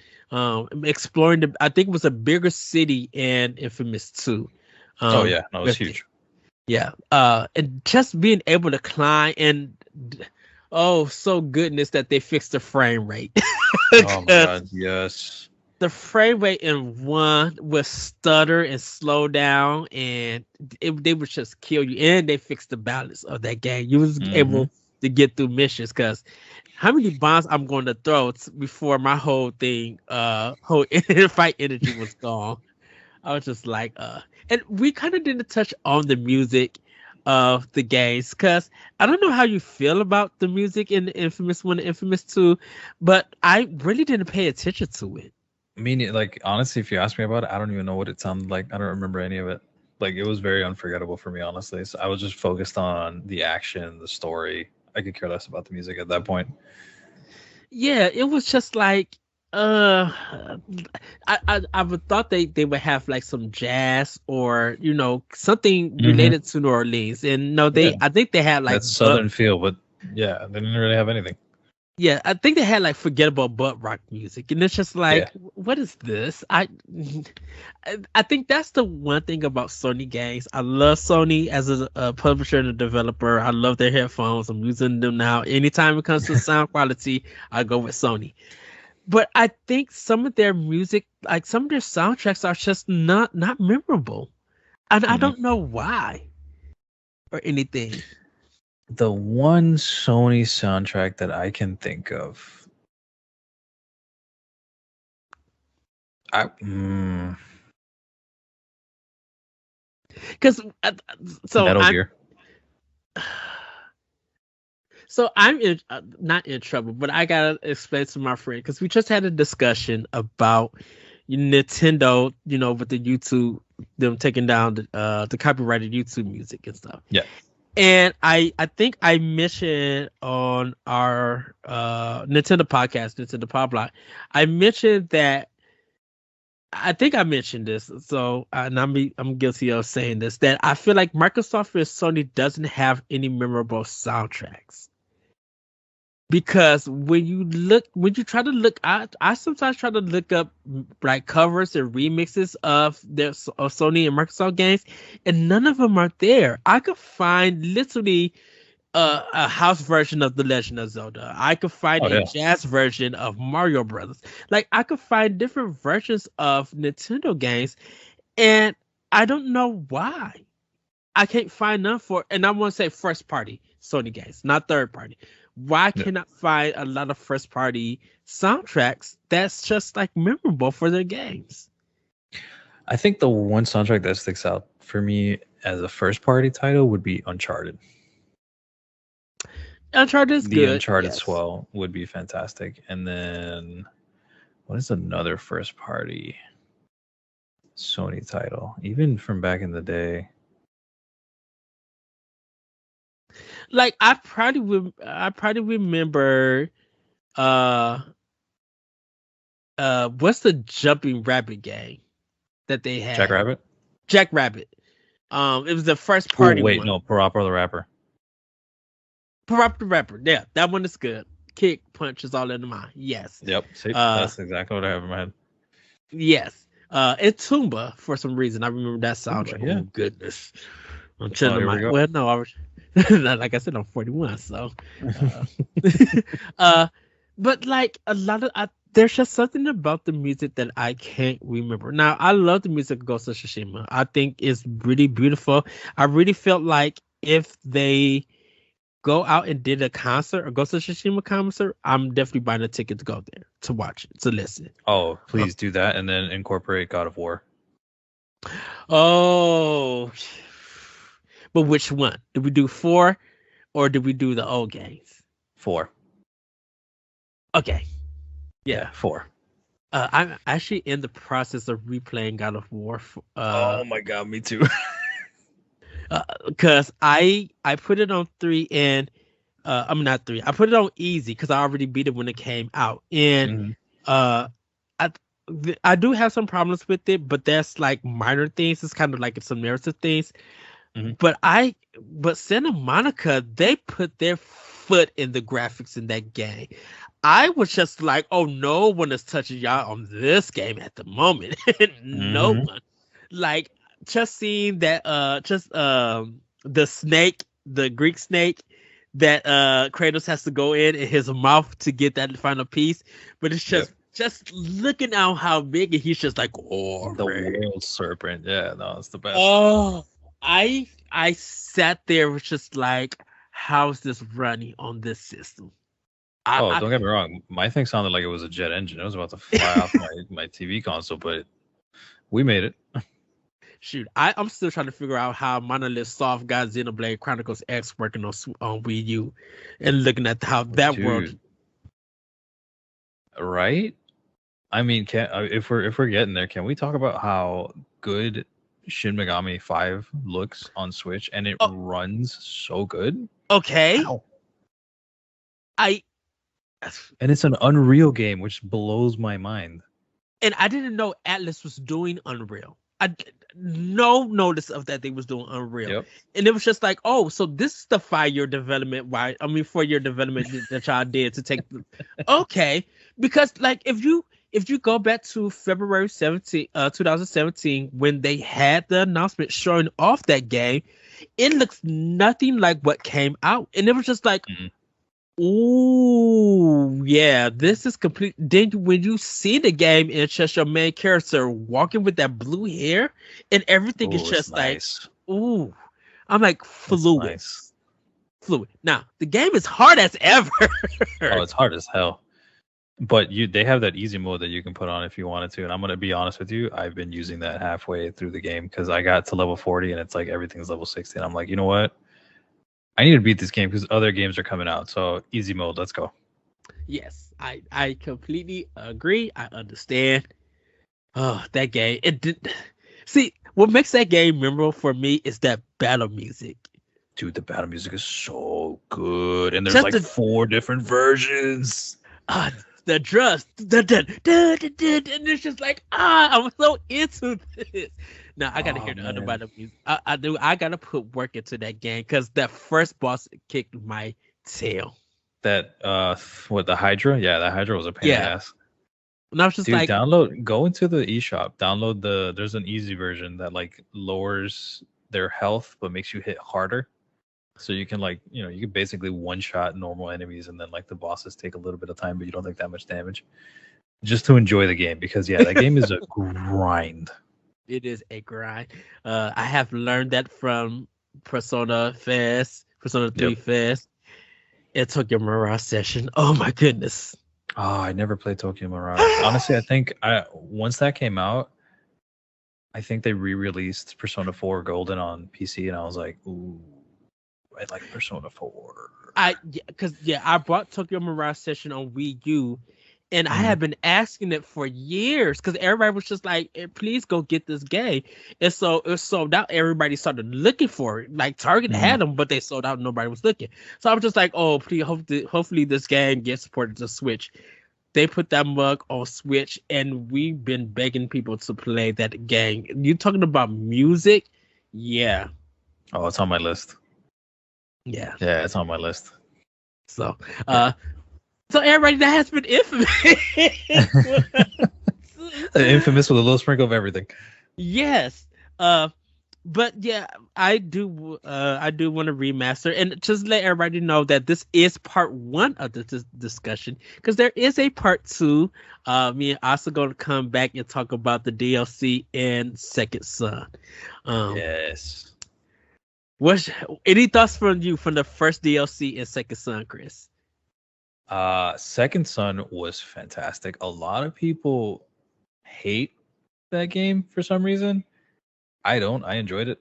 exploring the. I think it was a bigger city in Infamous 2. Oh yeah, no, it's With it. huge. Yeah. And just being able to climb and oh, so goodness that they fixed the frame rate. Oh my 'Cause god, yes. the frame rate in one would stutter and slow down, and they would just kill you. And they fixed the balance of that game. You was Hmm. able to get through missions because how many bombs I'm going to throw before my whole thing, whole fight energy was gone. I was just like, and we kind of didn't touch on the music of the games because I don't know how you feel about the music in the Infamous 1 and Infamous 2, but I really didn't pay attention to it. I mean, like honestly, if you ask me about it, I don't even know what it sounded like. I don't remember any of it. Like it was very unforgettable for me, honestly. So I was just focused on the action, the story. I could care less about the music at that point. Yeah, it was just like uh I would thought they would have like some jazz or something Hmm. related to New Orleans. And no, Yeah, I think they had like that southern feel, but yeah, they didn't really have anything. yeah, I think they had like forgettable butt rock music, and it's just Yeah. like, what is this? I think that's the one thing about Sony games. I love Sony as a publisher and a developer. I love their headphones. I'm using them now. Anytime it comes to sound quality, I go with Sony. But I think some of their music, like some of their soundtracks, are just not memorable, and I Mm-mm. don't know why or anything. The one Sony soundtrack that I can think of, I Because so Metal I'm Gear. So I'm in, not in trouble, but I gotta explain to my friend because we just had a discussion about Nintendo, with the YouTube, them taking down the copyrighted YouTube music and stuff. Yeah. And I think I mentioned on our Nintendo podcast, Nintendo Pop Block, I mentioned that I think I mentioned this, so and I'm guilty of saying this, that I feel like Microsoft and Sony doesn't have any memorable soundtracks because when you try to look, I sometimes try to look up like covers and remixes of of Sony and Microsoft games, and none of them are there. I could find literally a house version of The Legend of Zelda. I could find Oh a yeah. jazz version of Mario Brothers. Like I could find different versions of Nintendo games, and I don't know why. I can't find none for, and I want to say first party Sony games, not third party. Why Yeah. can I find a lot of first party soundtracks that's just like memorable for their games? I think the one soundtrack that sticks out for me as a first party title would be Uncharted. Uncharted is The good, Uncharted yes. swell would be fantastic. And then what is another first party Sony title? Even from back in the day. Like I probably remember uh what's the jumping rabbit game that they had? Jackrabbit? Jack Rabbit. It was the first Oh party wait, one. no, Parappa the Rapper. Parappa the Rapper. Yeah, that one is good. Kick punches all in the mind. Yes. Yep. See, Uh that's exactly what I have in my head. yes. And Tumba for some reason. I remember that Tumba, soundtrack. yeah. Oh goodness. I'm Oh, chilling here we my go. well no, I was like I said, I'm 41, so uh, uh but like a lot of there's just something about the music that I can't remember. Now I love the music of Ghost of Tsushima. I think it's really beautiful. I really felt like if they go out and did a concert or Ghost of Tsushima concert, I'm definitely buying a ticket to go there to watch it, to listen. Oh, Uh, please do that and then incorporate God of War. oh, but which one? Did we do four or did we do the old games? 4. Okay, Yeah, yeah. 4. I'm actually in the process of replaying God of War, Oh my god, me too. because I put it on 3 and I'm not 3. I put it on easy because I already beat it when it came out, and Mhm. uh, I I do have some problems with it, but that's like minor things. It's kind of like some narrative things. Mhm. But Santa Monica, they put their foot in the graphics in that game. I was just like, oh, no one is touching y'all on this game at the moment. No Mhm. one. Like, just seeing that the snake, the Greek snake that Kratos has to go in his mouth to get that final piece. But it's Yep. just looking at how big, and he's just like, oh, The world serpent. Yeah, no, it's the best. oh, I sat there was just like, how's this running on this system? Oh, I don't get me wrong. My thing sounded like it was a jet engine. It was about to fly off my TV console, but we made it. shoot, I'm still trying to figure out how Monolith Soft got Xenoblade Chronicles X working on Wii U, and looking at how that world. Dude, right? I mean, can if we're getting there, can we talk about how good Shin Megami 5 looks on Switch and it Oh, runs so good? okay, How? I And it's an Unreal game, which blows my mind. and I didn't know Atlas was doing Unreal. No notice of that they was doing Unreal, Yep. and it was just like, oh, so this is the 5-year development. Why? I mean, 4-year development that y'all did to take. Okay, because like if you go back to February 17, 2017, when they had the announcement showing off that game, it looks nothing like what came out, and it was just like, Mhm. ooh, yeah, this is complete. Then when you see the game, it's just your main character walking with that blue hair, and everything is Oh, it's just like, nice. ooh. I'm like It's fluid, nice. fluid. Now the game is hard as ever. Oh, it's hard as hell. But they have that easy mode that you can put on if you wanted to. And I'm gonna be honest with you, I've been using that halfway through the game because I got to level 40 and it's like everything's level 60. And I'm like, you know what? I need to beat this game because other games are coming out. So easy mode, let's go. Yes, I completely agree. I understand. Oh, that game. It did. See, what makes that game memorable for me is that battle music. Dude, the battle music is so good. And there's Just like the 4 different versions. uh, the drums, and it's just like, I'm so into this. Now I gotta Oh hear the other man. battle music. I do. I gotta put work into that game because that first boss kicked my tail. That what, the Hydra? Yeah, that Hydra was a pain in the Yeah, ass. and I was just Dude, like, go into the eShop, download there's an easy version that like lowers their health but makes you hit harder. So you can like, you can basically one shot normal enemies and then like the bosses take a little bit of time, but you don't take that much damage. Just to enjoy the game because yeah, that game is a grind. it is a grind. I have learned that from Persona 3 Yep. Fest, and Tokyo Mirage Session. Oh my goodness. Oh, I never played Tokyo Mirage. Honestly, I think once that came out, I think they re-released Persona 4 Golden on PC, and I was like, ooh, I like Persona 4. I bought Tokyo Mirage Session on Wii U, and I Mhm. have been asking it for years because everybody was just like, please go get this game. And so it was sold out. Everybody started looking for it. Like Target Mhm. had them, but they sold out. Nobody was looking. So I was just like, oh, please, hopefully this game gets supported to Switch. They put that mug on Switch, and we've been begging people to play that game. You talking about music? Yeah, Oh, it's on my list. yeah. Yeah, it's on my list. So, Yeah. so everybody, that has been infamous. Infamous with a little sprinkle of everything. Yes. But yeah, I do want to remaster, and just let everybody know that this is part 1 of this discussion, because there is a part 2. Me and Asa going to come back and talk about the DLC in Second Son. Yes. What's any thoughts from you from the first DLC in Second Son, Chris? Second Son was fantastic. A lot of people hate that game for some reason. I don't. I enjoyed it.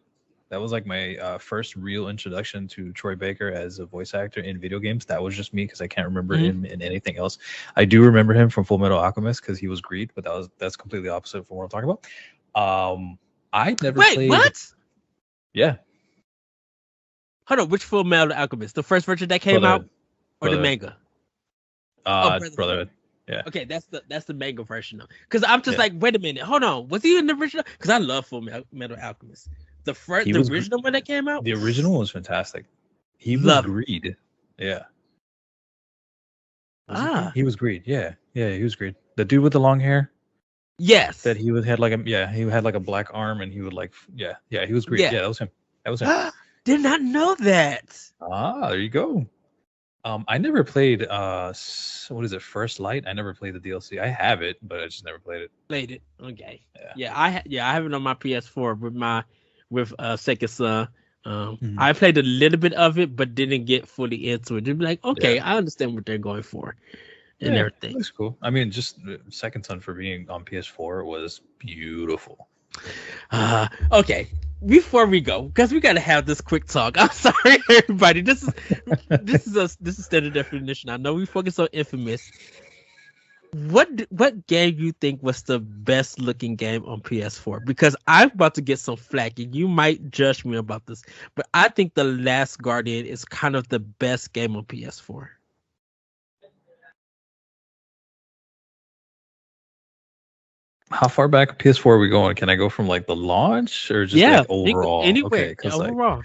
That was like my first real introduction to Troy Baker as a voice actor in video games. That was just me because I can't remember him in anything else. I do remember him from Full Metal Alchemist because he was Greed, but that's completely opposite from what I'm talking about. I never Wait, played. what? Yeah, Hold on, which Full Metal Alchemist? The first version that came Brotherhood. out, or the manga? Brotherhood. Yeah. Okay, that's the manga version though. Because I'm just Yeah. like, wait a minute, hold on, was he in the original? Because I love Full Metal Alchemist. He the was original one that came out. the original was fantastic. He was Love it. Greed. Yeah. Was he Greed? Ah, He was Greed. Yeah. Yeah, he was Greed. The dude with the long hair yes, that had like he had like a black arm and he would like he was Greed. yeah. Yeah, that was him. That was him. Did not know that. Ah, there you go. I never played what is it, First Light? I never played the DLC. I have it, but I just never played it. Played it. Okay. Yeah. I have it on my PS4 with Second Son. Mhm. I played a little bit of it, but didn't get fully into it. Just be like, okay, Yeah. I understand what they're going for and Yeah, everything. looks cool. I mean, just Second Son for being on PS4 was beautiful. Okay. Before we go, because we gotta have this quick talk. I'm sorry, everybody. This is standard definition. I know we focus on Infamous. What game you think was the best looking game on PS4? Because I'm about to get some flack, and you might judge me about this, but I think The Last Guardian is kind of the best game on PS4. How far back PS4 are we going? Can I go from like the launch or just like overall? Anywhere, Okay, because like overall.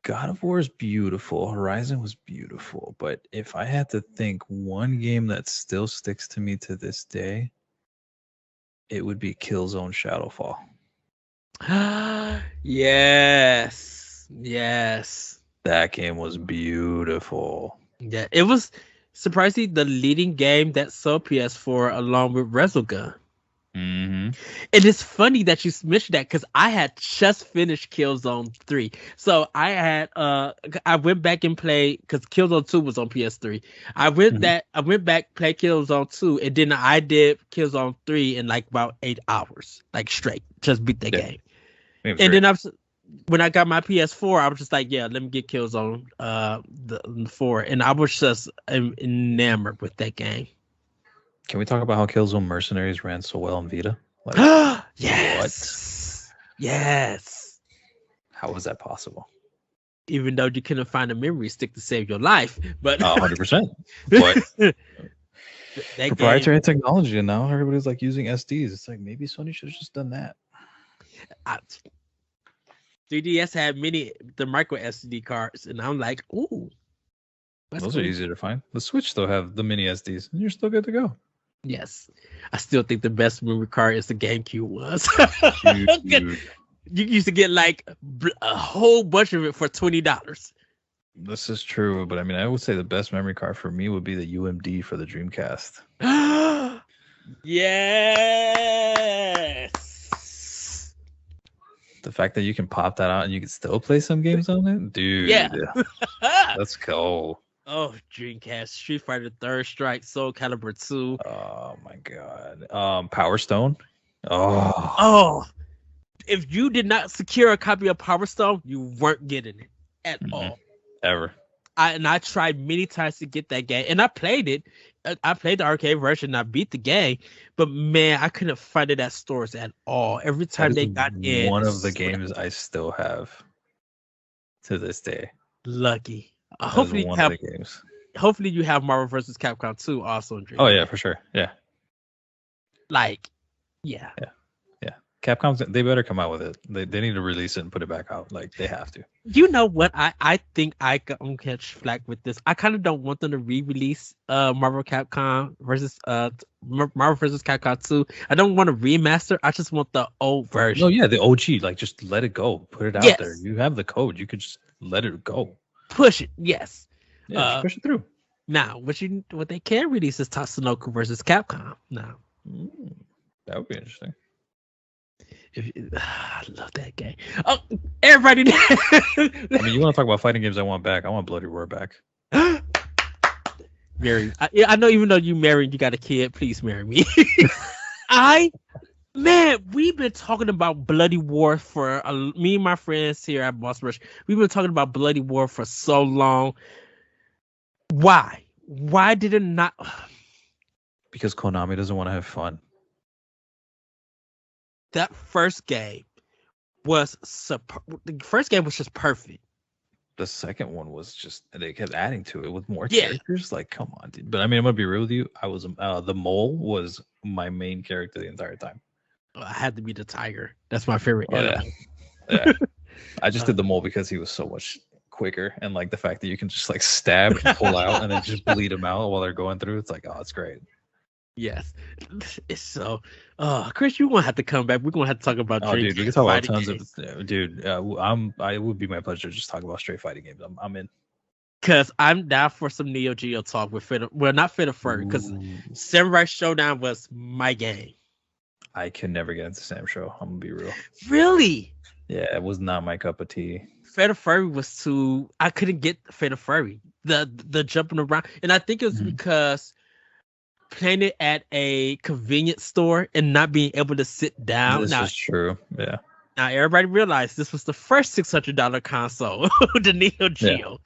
God of War is beautiful, Horizon was beautiful, but if I had to think one game that still sticks to me to this day, it would be Killzone Shadowfall. Yes. That game was beautiful. Yeah, it was surprisingly the leading game that sold PS4 along with Resogun. Mm-hmm. And it's funny that you mentioned that because I had just finished Killzone 3. So I went back and played because Killzone 2 was on PS3. I went back, played Killzone 2, and then I did Killzone 3 in like about 8 hours, like straight, just beat that game. And then when I got my PS4, I was just like, yeah, let me get Killzone the 4, and I was just enamored with that game. Can we talk about how Killzone Mercenaries ran so well on Vita? Like, yes. What? Yes. How was that possible? Even though you couldn't find a memory stick to save your life, but 100%. But proprietary technology, and now everybody's like using SDs. It's like maybe Sony should have just done that. 3DS had the micro SD cards, and I'm like, ooh, those are easier to find. The Switch though have the mini SDs, and you're still good to go. Yes, I still think the best memory card is the GameCube was. You used to get like a whole bunch of it for $20. This is true, but I mean, I would say the best memory card for me would be the UMD for the Dreamcast. Yes. The fact that you can pop that out and you can still play some games on it, dude. Yeah. Let's go. Oh, Dreamcast, Street Fighter 3rd Strike, Soul Calibur 2. Oh my god. Power Stone. Oh. If you did not secure a copy of Power Stone, you weren't getting it at all. Ever. I tried many times to get that game, and I played it. I played the arcade version. And I beat the game, but man, I couldn't find it at stores at all. Every time they got in, one of the games I still have to this day. Lucky. Hopefully you have games. Hopefully you have Marvel vs. Capcom 2 also in Dreamcast. Oh yeah, for sure. Yeah. Like, yeah. Capcom, they better come out with it. They need to release it and put it back out. Like, they have to. You know what? I think I can catch flack with this. I kind of don't want them to re-release Marvel vs. Capcom 2. I don't want to remaster. I just want the old version. No, yeah, the OG. Like, just let it go. Put it out there. You have the code. You could just let it go. Push it. Yes. Yeah, just push it through. Now, what they can release is Tatsunoko vs. Capcom. Now, that would be interesting. I love that game. Oh, everybody! I mean, you want to talk about fighting games? I want back. I want Bloody Roar back. Marry. I know, even though you married, you got a kid. Please marry me. We've been talking about Bloody War for me and my friends here at Boss Rush. We've been talking about Bloody War for so long. Why? Why did it not? Because Konami doesn't want to have fun. That first game was the first game was just perfect. The second one was just, they kept adding to it with more characters. Like, come on, dude. But I mean, I'm gonna be real with you. I was the mole was my main character the entire time. I had to be the tiger. That's my favorite. Yeah. I just did the mole because he was so much quicker, and like the fact that you can just like stab and pull out and then just bleed them out while they're going through. It's like, oh, it's great. Yes, it's so. Chris, you won't have to come back. We're gonna have to talk about. Oh, dude, we can talk about tons games. of. Dude, I would be my pleasure to just talk about straight fighting games. I'm in. Cause I'm down for some Neo Geo talk with Fit. Well, not Fit Furry, because Samurai Showdown was my game. I can never get into Sam Show. I'm gonna be real. Really? Yeah, it was not my cup of tea. Fatal Fury was too. I couldn't get Fatal Fury. The jumping around, and I think it was because playing it at a convenience store and not being able to sit down. This is true. Yeah. Now everybody realized this was the first $600 console, the Neo Geo. Yeah.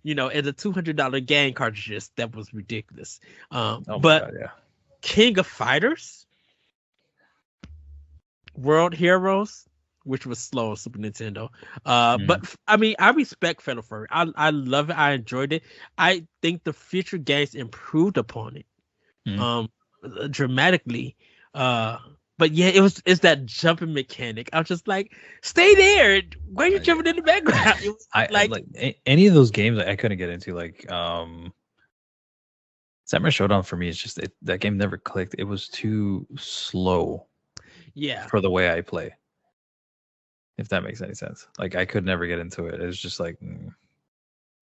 You know, and the $200 game cartridges. That was ridiculous. But God, yeah. King of Fighters, World Heroes, which was slow on Super Nintendo. But I mean, I respect Fatal Fury. I love it. I enjoyed it. I think the future games improved upon it, dramatically. But yeah, it's that jumping mechanic. I was just like, stay there. Why are you jumping in the background? I like any of those games I couldn't get into. Like Samurai Showdown for me is just that game never clicked. It was too slow. Yeah. For the way I play. If that makes any sense. Like I could never get into it. It was just like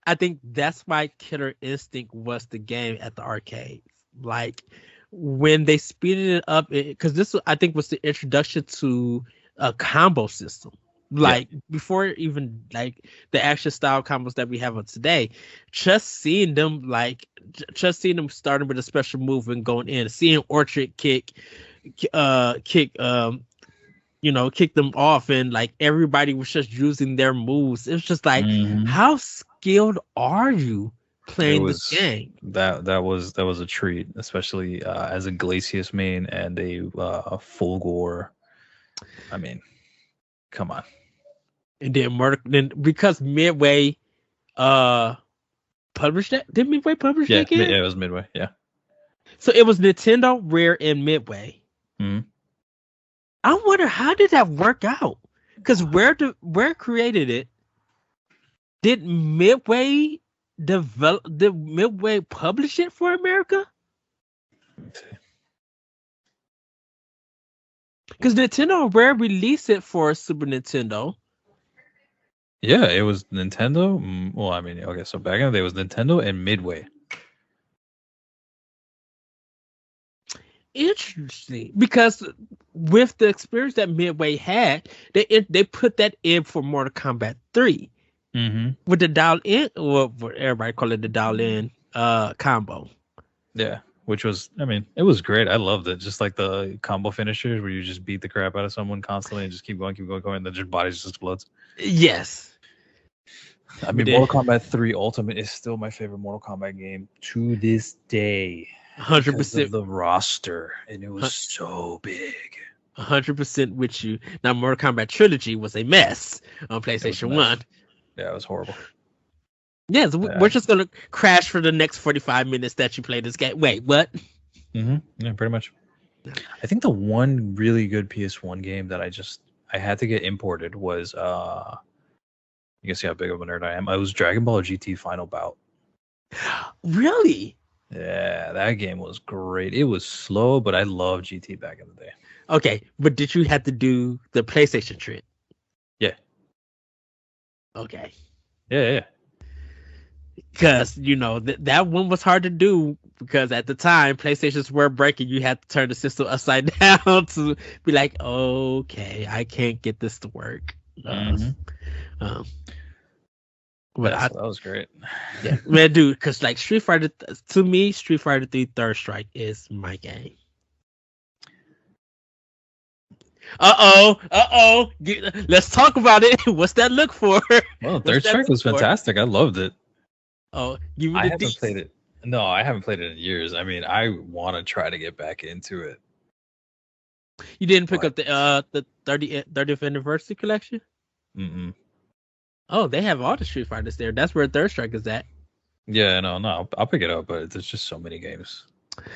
I think that's why Killer Instinct was the game at the arcades. Like when they speeded it up, because this I think was the introduction to a combo system. Like before even like the action style combos that we have on today, just seeing them starting with a special move and going in, seeing Orchard kick them off, and like everybody was just using their moves. It was just like, how skilled are you playing this game? That was a treat, especially as a Glacius main and a Fulgore. I mean, come on. And then because Midway published that, did Midway publish that game? Yeah, it was Midway. Yeah. So it was Nintendo, Rare, and Midway. I wonder, how did that work out? Because where created it? Did Midway publish it for America? Because Nintendo and Rare released it for Super Nintendo. Yeah, it was Nintendo. Well, I mean, okay, so back in the day, it was Nintendo and Midway. Interesting, because with the experience that Midway had, they put that in for Mortal Kombat 3 with the dial-in, or what everybody call it, the dial-in combo. Yeah, which was, I mean, it was great. I loved it. Just like the combo finishers where you just beat the crap out of someone constantly and just keep going, and then your body just explodes. Yes. I mean, Mortal Kombat 3 Ultimate is still my favorite Mortal Kombat game to this day. 100% the roster, and it was so big. 100% with you. Now, Mortal Kombat Trilogy was a mess on PlayStation 1. Yeah, it was horrible. Yeah, so we're just gonna crash for the next 45 minutes that you play this game. Wait, what? Yeah, pretty much. I think the one really good PS1 game that I had to get imported was you can see how big of a nerd I am. It was Dragon Ball GT Final Bout. Really? Yeah, that game was great. It was slow, but I loved GT back in the day. Okay, but did you have to do the PlayStation trip? Yeah. Okay. Yeah. Because, that one was hard to do, because at the time, PlayStations were breaking. You had to turn the system upside down to be like, okay, I can't get this to work. But that was great. Yeah, man, dude, because like Street Fighter 3 Third Strike is my game. Let's talk about it. What's that look for? Well, Third Strike was fantastic. I loved it. Oh, I haven't played it. No, I haven't played it in years. I mean, I want to try to get back into it. You didn't pick up the 30th anniversary collection? Oh, they have all the Street Fighters there. That's where Third Strike is at. Yeah, no, I'll pick it up, but there's just so many games.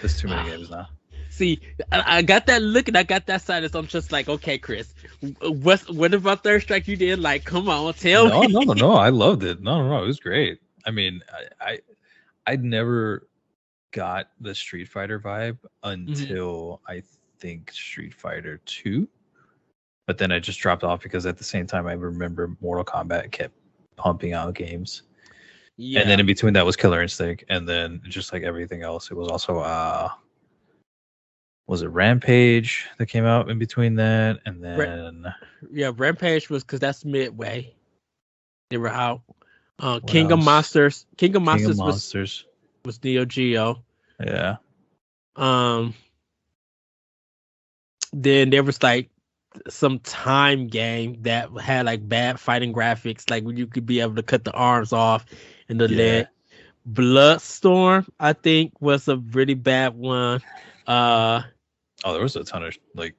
There's too many games now. See, I got that look and I got that silence. I'm just like, okay, Chris, what about Third Strike you did? Like, come on, tell No, me. no, no, no. I loved it. No, no, no. It was great. I mean, I'd never got the Street Fighter vibe Mhm. until I think Street Fighter 2. But then I just dropped off because at the same time I remember Mortal Kombat kept pumping out games. And then Yeah, in between that was Killer Instinct, and then just like everything else, it was also was it Rampage that came out in between that, and Ra- then yeah. Rampage was because that's midway. They were out. what else? King of King of Monsters Monsters. was Neo Geo. Yeah. Um, then there was like some time game that had like bad fighting graphics, like when you could be able to cut the arms off and the Yeah. leg. Bloodstorm, I think, was a really bad one. Uh, Oh, there was a ton of like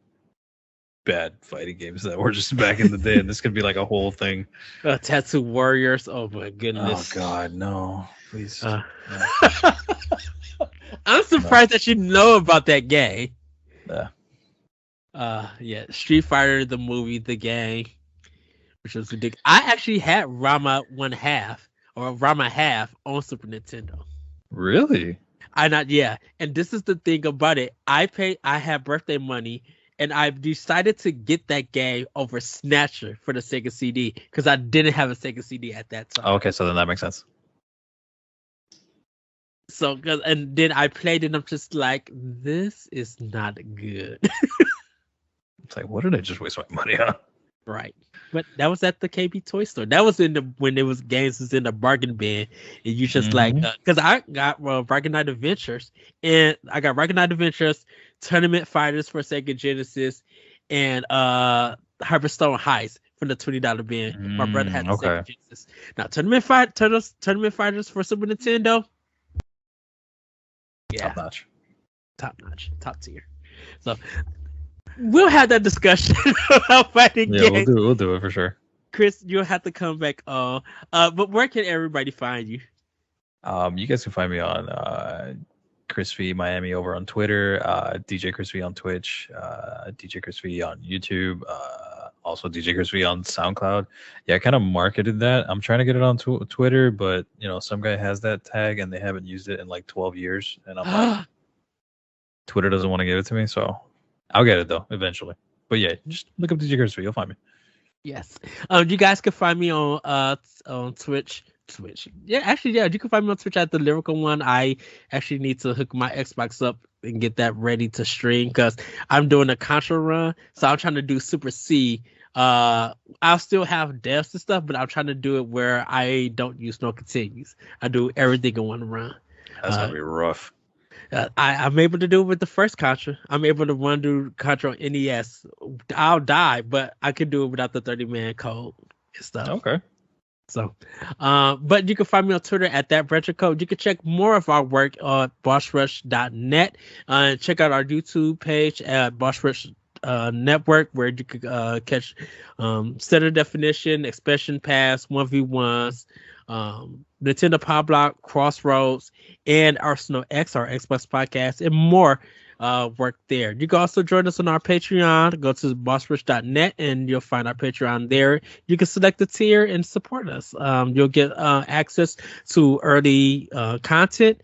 bad fighting games that were just back in the day, and this could be like a whole thing. Tattoo Warriors. Oh my Oh goodness. God, no! Please, Uh, no, I'm no. surprised that you know about that game. Yeah. Yeah, Street Fighter, the movie, the game, which was ridiculous. I actually had Rama one half or Rama half on Super Nintendo. Really? I not yeah, and this is the thing about it. I had birthday money, and I decided to get that game over Snatcher for the Sega CD because I didn't have a Sega CD at that time. Okay, so then that makes sense. So, and then I played it, and I'm just like, this is not good. It's like, what did I just waste my money on? Right. But that was at the KB Toy Store. That was in the when it was games was in the bargain bin, and you just like Mm-hmm. because I got Rocket Knight Adventures, and I got Rocket Knight Adventures, Tournament Fighters for Sega Genesis, and Hyperstone Heist for the $20 bin. My brother had the Okay. Sega Genesis. Now Tournament Fighters for Super Nintendo. Yeah, Top notch. top notch, top tier. So we'll have that discussion about fighting Yeah, games. we'll do it for sure. Chris, you'll have to come back on. But where can everybody find you? You guys can find me on Chris V Miami over on Twitter, DJ Chris V on Twitch, DJ Chris V on YouTube, also DJ Chris V on SoundCloud. Yeah, I kind of marketed that. I'm trying to get it on Twitter, but you know, some guy has that tag and they haven't used it in like 12 years, and I'm like, Twitter doesn't want to give it to me, so I'll get it though eventually. But yeah, just look up DJ Chris V, you'll find me. Yes. You guys can find me on Twitch. Yeah, actually, yeah, you can find me on Twitch at the Lyrical One. I actually need to hook my Xbox up and get that ready to stream because I'm doing a Contra run. So I'm trying to do Super C. I'll still have deaths and stuff, but I'm trying to do it where I don't use no continues. I do everything in one run. That's gonna be rough. I'm able to do it with the first Contra. I'm able to run through Contra on NES. I'll die, but I can do it without the 30-man code and stuff. Okay. So, but you can find me on Twitter at that retro code. You can check more of our work on bossrush.net. And check out our YouTube page at bossrush network where you could catch standard definition, expansion pass, 1v1s, Nintendo Pop Block, Crossroads, and Arsenal X, our Xbox podcast, and more work there. You can also join us on our Patreon. Go to bossrush.net and you'll find our Patreon there. You can select a tier and support us. You'll get access to early content.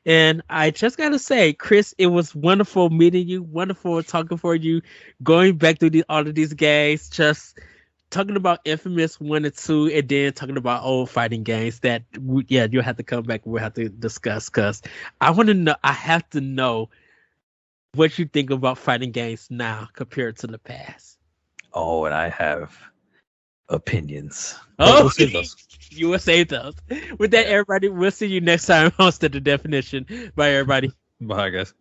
And I just got to say, Chris, it was wonderful meeting you, wonderful talking for you, going back through all of these games, just talking about inFamous 1 and 2, and then talking about old fighting games that, you'll have to come back and we'll have to discuss because I want to know, I have to know what you think about fighting games now compared to the past. Oh, and I have opinions. Oh, we'll save those. You will save those. With that, everybody, we'll see you next time on Standard Definition. Bye, everybody. Bye, guys.